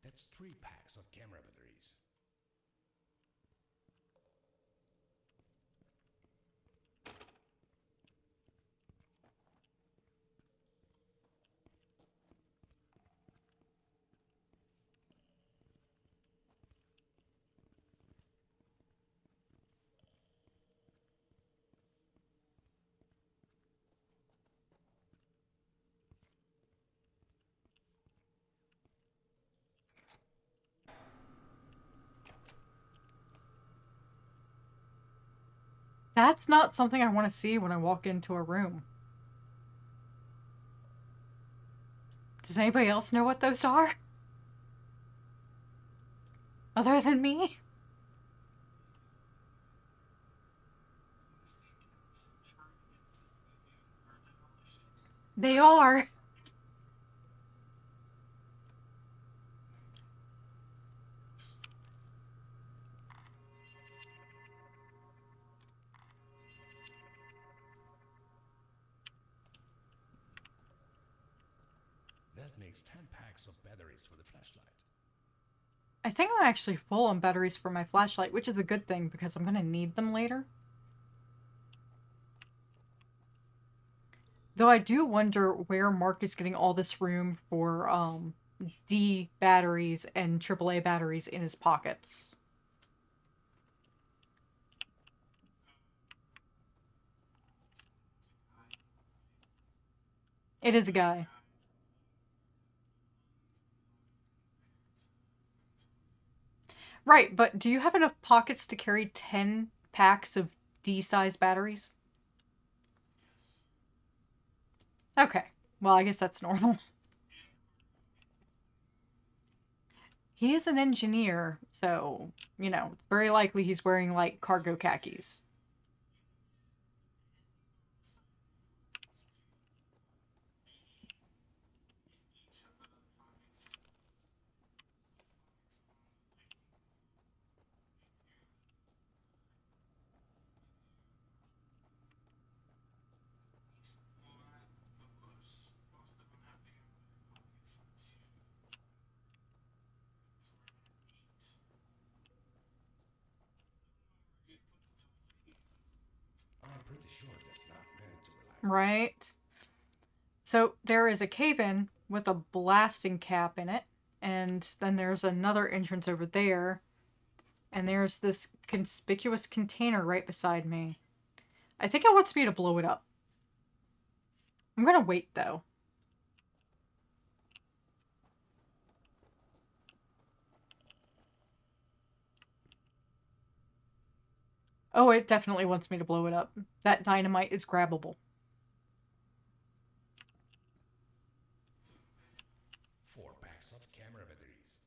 That's 3 packs of camera batteries. That's not something I want to see when I walk into a room. Does anybody else know what those are? Other than me? They are. That makes 10 packs of batteries for the flashlight. I think I'm actually full on batteries for my flashlight, which is a good thing because I'm going to need them later. Though I do wonder where Mark is getting all this room for D batteries and AAA batteries in his pockets. It is a guy. Right, but do you have enough pockets to carry 10 packs of D-size batteries? Okay. Well, I guess that's normal. He is an engineer, so, you know, it's very likely he's wearing, like, cargo khakis. pretty sure that's not meant to rely. Right? So there is a cave-in with a blasting cap in it, and then there's another entrance over there, and there's this conspicuous container right beside me. I think it wants me to blow it up. I'm gonna wait though. Oh, it definitely wants me to blow it up. That dynamite is grabbable. 4 packs of camera batteries.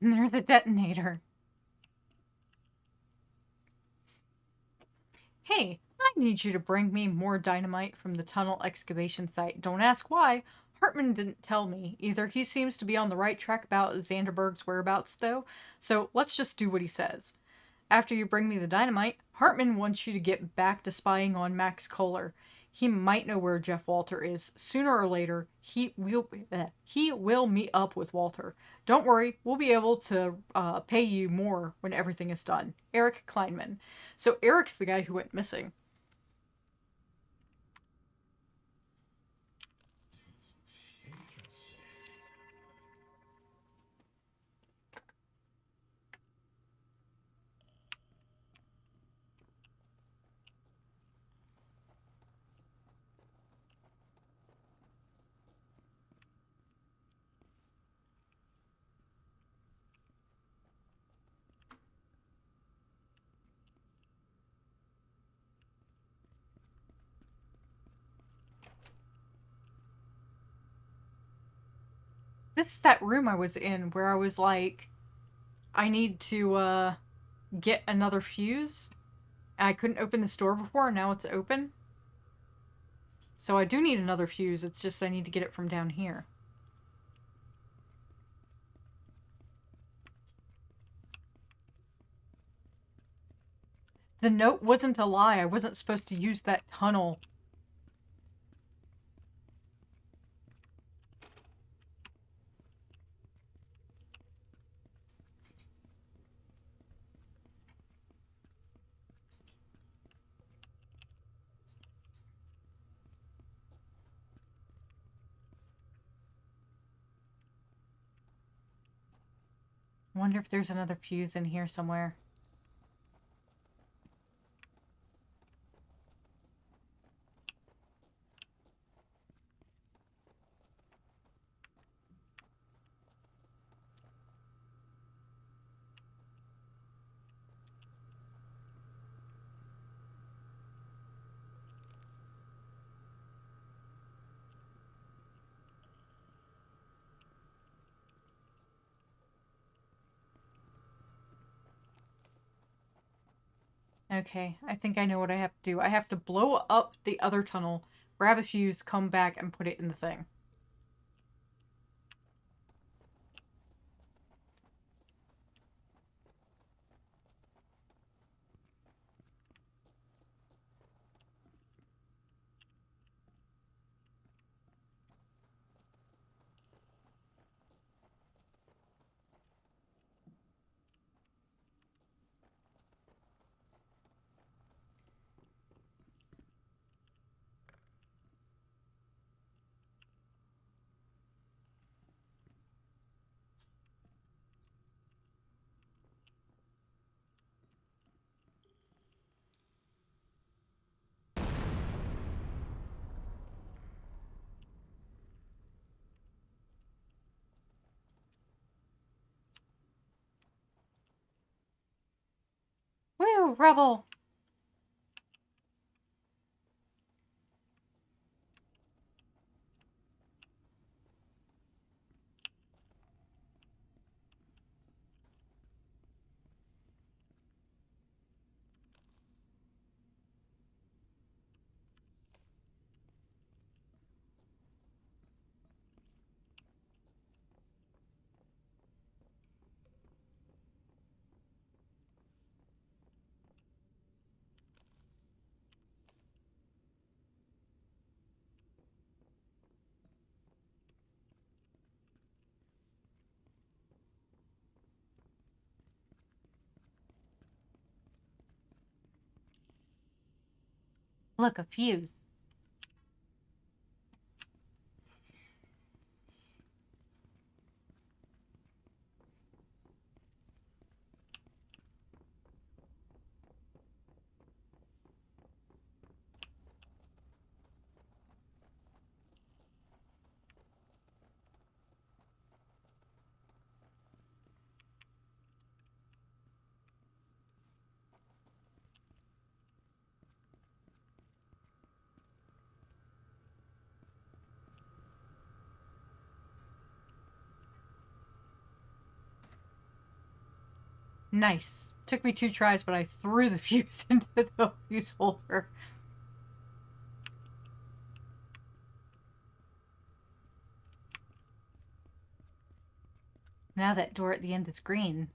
And there's a detonator. Hey, I need you to bring me more dynamite from the tunnel excavation site. Don't ask why. Hartman didn't tell me. Either he seems to be on the right track about Xanderberg's whereabouts, though, so let's just do what he says. After you bring me the dynamite, Hartman wants you to get back to spying on Max Kohler. He might know where Jeff Walter is. Sooner or later, he will meet up with Walter. Don't worry, we'll be able to pay you more when everything is done. Eric Kleinman. So Eric's the guy who went missing. Interesting. This is that room I was in where I was like, I need to get another fuse. I couldn't open this door before, and now it's open. So I do need another fuse. It's just I need to get it from down here. The note wasn't a lie. I wasn't supposed to use that tunnel. I wonder if there's another fuse in here somewhere. Okay, I think I know what I have to do. I have to blow up the other tunnel, grab a fuse, come back, and put it in the thing. Woo, rubble! Look, a fuse. Nice. Took me 2 tries, but I threw the fuse into the fuse holder. Now that door at the end is green.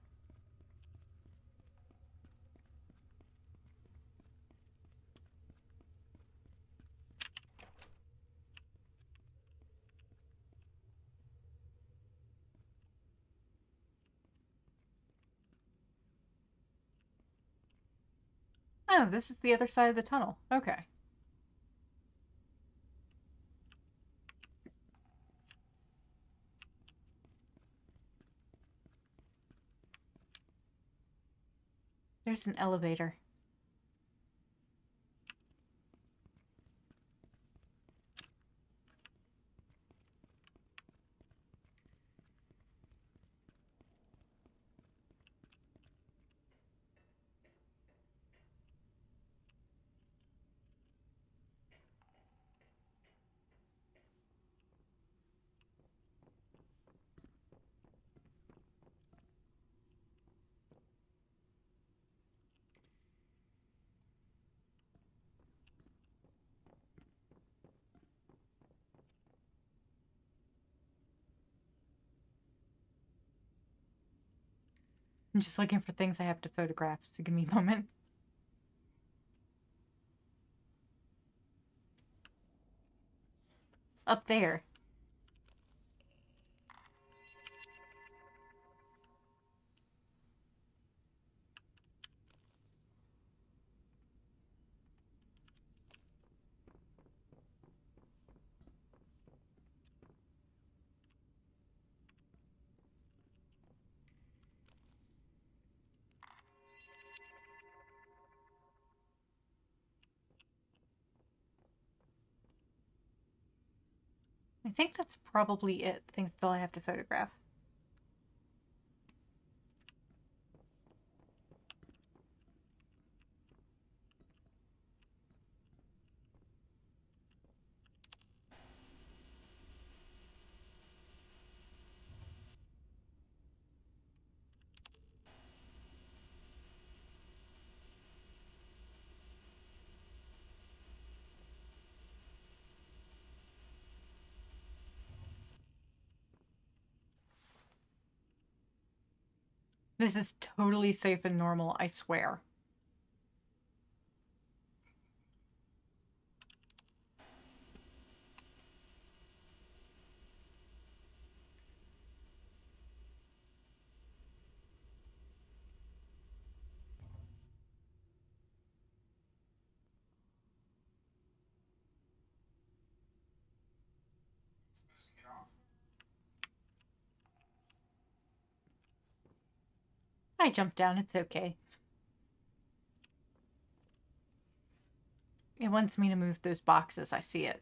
Oh, this is the other side of the tunnel. Okay. There's an elevator. I'm just looking for things I have to photograph, so give me a moment. Up there. I think that's probably it. I think that's all I have to photograph. This is totally safe and normal, I swear. Supposed to get off. I jumped down, it's okay. It wants me to move those boxes, I see it.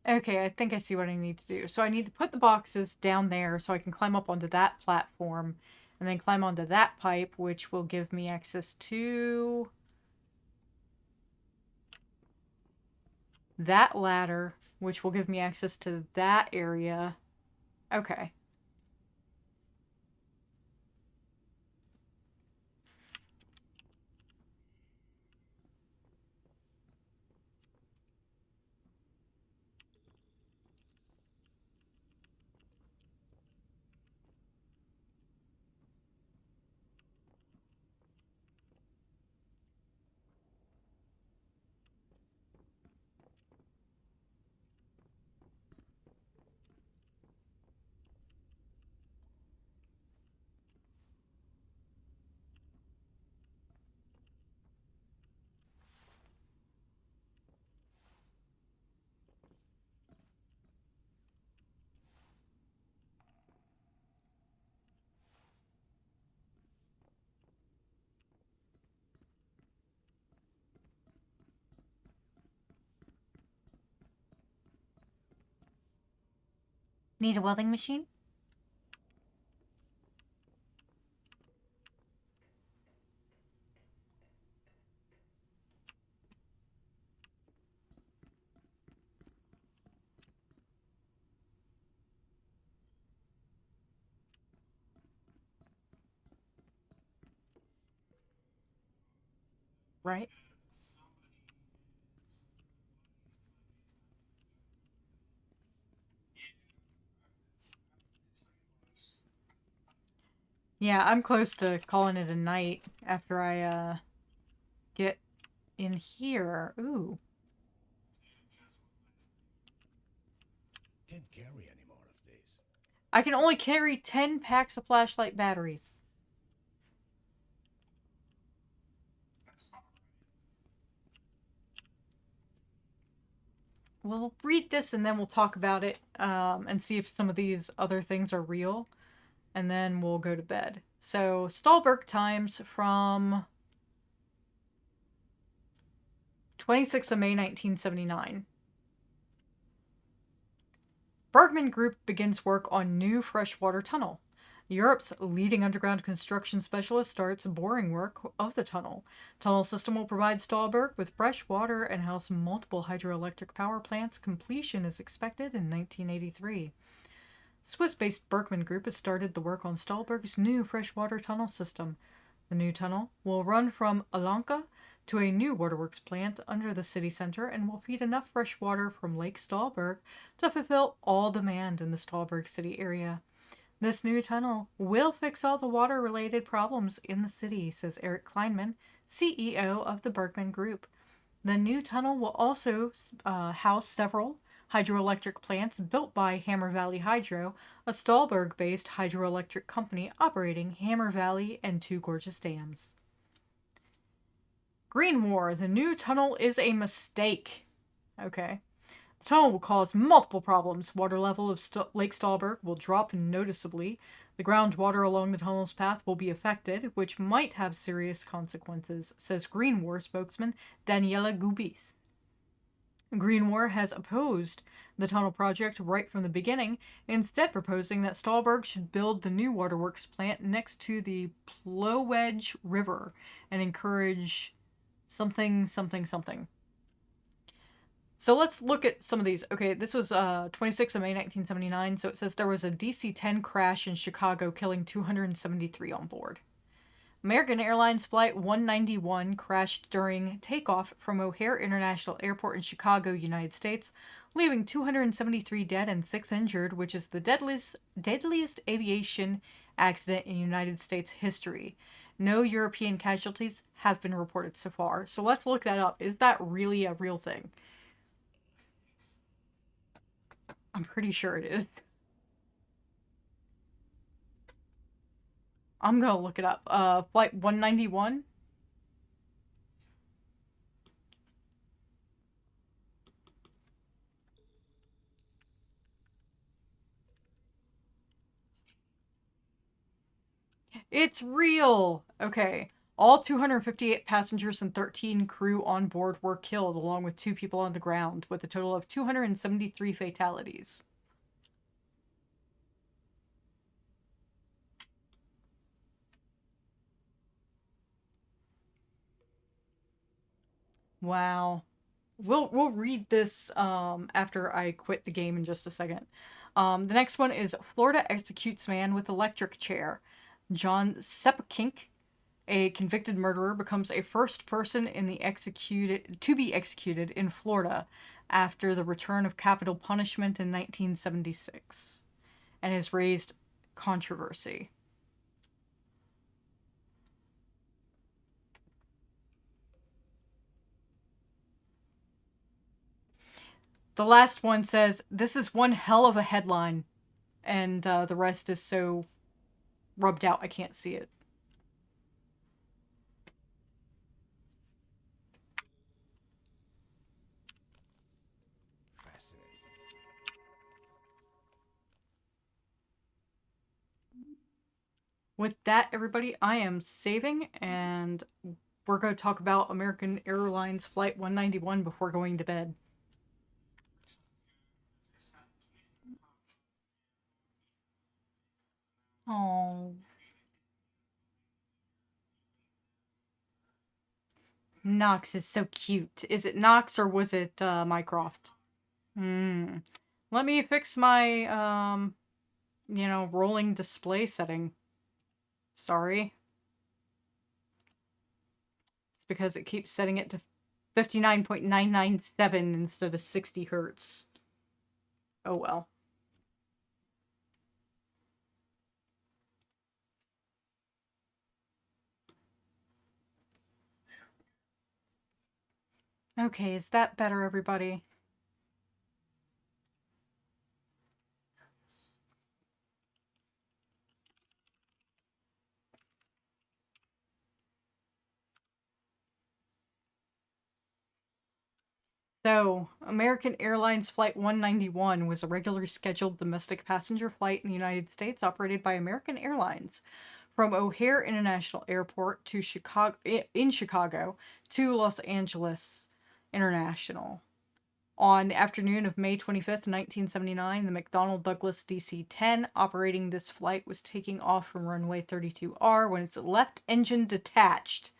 Okay, I think I see what I need to do. So I need to put the boxes down there so I can climb up onto that platform and then climb onto that pipe, which will give me access to that ladder, which will give me access to that area. Okay. Need a welding machine? Right? Yeah, I'm close to calling it a night after I get in here. Ooh. Can't carry any more of these. I can only carry 10 packs of flashlight batteries. We'll read this and then we'll talk about it and see if some of these other things are real. And then we'll go to bed. So, Stahlberg times from 26th of May 1979. Bergman Group begins work on new freshwater tunnel. Europe's leading underground construction specialist starts boring work of the tunnel. Tunnel system will provide Stahlberg with fresh water and house multiple hydroelectric power plants. Completion is expected in 1983. Swiss-based Bergman Group has started the work on Stahlberg's new freshwater tunnel system. The new tunnel will run from Alanka to a new waterworks plant under the city center and will feed enough fresh water from Lake Stahlberg to fulfill all demand in the Stahlberg city area. This new tunnel will fix all the water-related problems in the city, says Eric Kleinman, CEO of the Bergman Group. The new tunnel will also house several hydroelectric plants built by Hammer Valley Hydro, a Stahlberg-based hydroelectric company operating Hammer Valley and Two Gorges dams. Green War. The new tunnel is a mistake. Okay. The tunnel will cause multiple problems. Water level of Lake Stahlberg will drop noticeably. The groundwater along the tunnel's path will be affected, which might have serious consequences, says Green War spokesman Daniela Gubis. Green War has opposed the tunnel project right from the beginning, instead proposing that Stahlberg should build the new waterworks plant next to the Plowedge River and encourage something, something, something. So let's look at some of these. Okay, this was 26th of May 1979. So it says there was a DC-10 crash in Chicago, killing 273 on board. American Airlines Flight 191 crashed during takeoff from O'Hare International Airport in Chicago, United States, leaving 273 dead and 6 injured, which is the deadliest aviation accident in United States history. No European casualties have been reported so far. So let's look that up. Is that really a real thing? I'm pretty sure it is. I'm gonna look it up. Flight 191. It's real! Okay. All 258 passengers and 13 crew on board were killed, along with 2 people on the ground, with a total of 273 fatalities. Wow. We'll read this after I quit the game in just a second. The next one is Florida executes man with electric chair. John Sepkink, a convicted murderer, becomes a first person in the to be executed in Florida after the return of capital punishment in 1976, and has raised controversy. The last one says, "This is one hell of a headline," and the rest is so rubbed out I can't see it. Fascinating. With that, everybody, I am saving, and we're going to talk about American Airlines Flight 191 before going to bed. Oh. Nox is so cute. Is it Nox or was it Mycroft? Hmm. Let me fix my rolling display setting. Sorry. It's because it keeps setting it to 59.997 instead of 60 hertz. Oh well. Okay, is that better, everybody? So, American Airlines Flight 191 was a regularly scheduled domestic passenger flight in the United States operated by American Airlines from O'Hare International Airport to Chicago to Los Angeles International. On the afternoon of May 25th, 1979, the McDonnell Douglas DC 10 operating this flight was taking off from runway 32R when its left engine detached.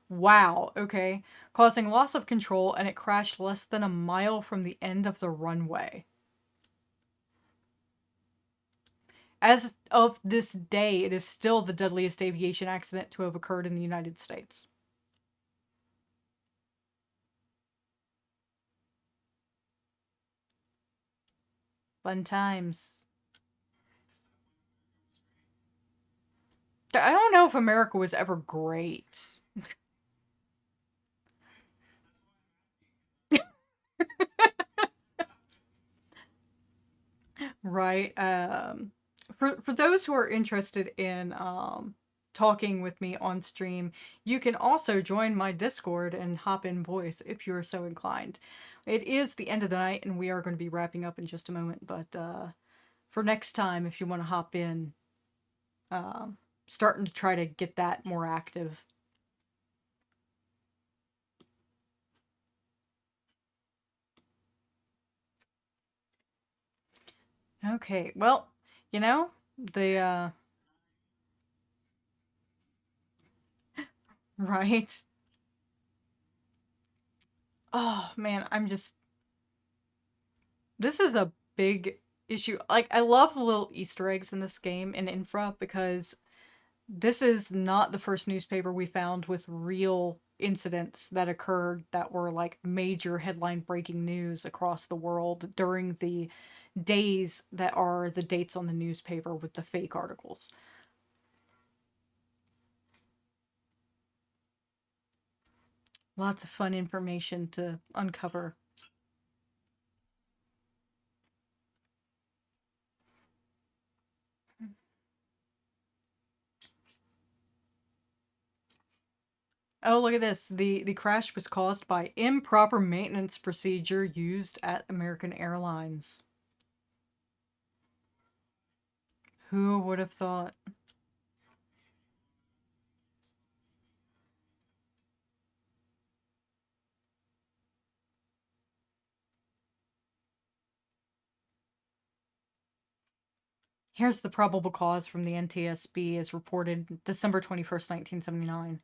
Wow, okay. Causing loss of control, and it crashed less than a mile from the end of the runway. As of this day, it is still the deadliest aviation accident to have occurred in the United States. Fun times. I don't know if America was ever great. Right. For those who are interested in talking with me on stream, you can also join my Discord and hop in voice if you are so inclined. It is the end of the night, and we are going to be wrapping up in just a moment. But for next time, if you want to hop in, starting to try to get that more active. Okay. Well, the right. Oh man, this is a big issue. Like, I love the little Easter eggs in this game in Infra because this is not the first newspaper we found with real incidents that occurred that were like major headline breaking news across the world during the days that are the dates on the newspaper with the fake articles. Lots of fun information to uncover. Oh, look at this. The crash was caused by improper maintenance procedure used at American Airlines. Who would have thought? Here's the probable cause from the NTSB as reported December 21st, 1979.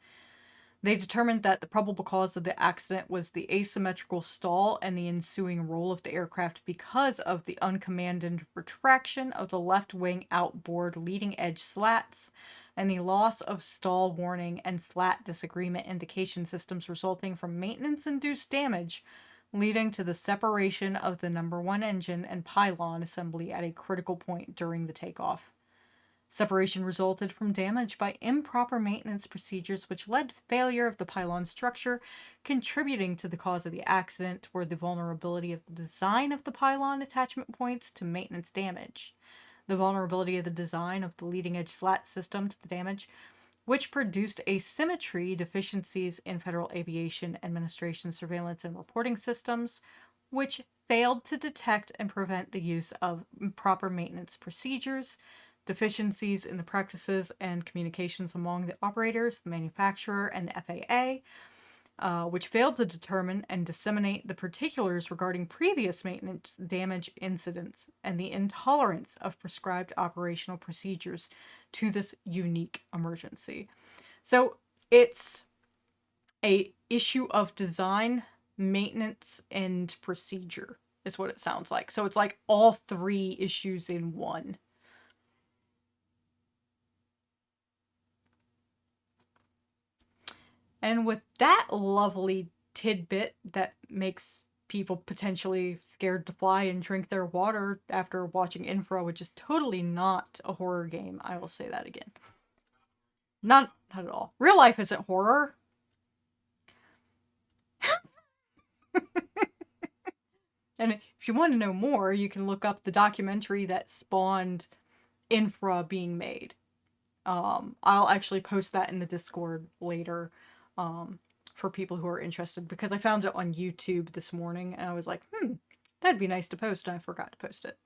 They determined that the probable cause of the accident was the asymmetrical stall and the ensuing roll of the aircraft because of the uncommanded retraction of the left wing outboard leading edge slats and the loss of stall warning and slat disagreement indication systems resulting from maintenance-induced damage, leading to the separation of the number one engine and pylon assembly at a critical point during the takeoff. Separation resulted from damage by improper maintenance procedures, which led to failure of the pylon structure, contributing to the cause of the accident, were the vulnerability of the design of the pylon attachment points to maintenance damage, the vulnerability of the design of the leading edge slat system to the damage, which produced asymmetry deficiencies in Federal Aviation Administration surveillance and reporting systems, which failed to detect and prevent the use of proper maintenance procedures, deficiencies in the practices and communications among the operators, the manufacturer, and the FAA, which failed to determine and disseminate the particulars regarding previous maintenance damage incidents and the intolerance of prescribed operational procedures to this unique emergency. So it's a issue of design, maintenance, and procedure is what it sounds like. So it's like all three issues in one. And with that lovely tidbit that makes people potentially scared to fly and drink their water after watching Infra, which is totally not a horror game. I will say that again. Not at all. Real life isn't horror. And if you want to know more, you can look up the documentary that spawned Infra being made. I'll actually post that in the Discord later for people who are interested, because I found it on YouTube this morning and I was like, that'd be nice to post, and I forgot to post it.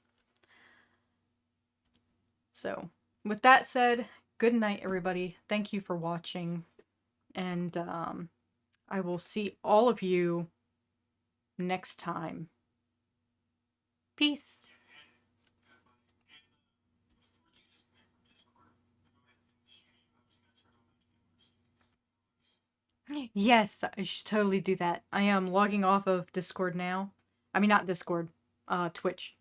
So, with that said, good night, everybody. Thank you for watching, and I will see all of you next time. Peace. Yes, I should totally do that. I am logging off of Discord now. I mean, not Discord, Twitch.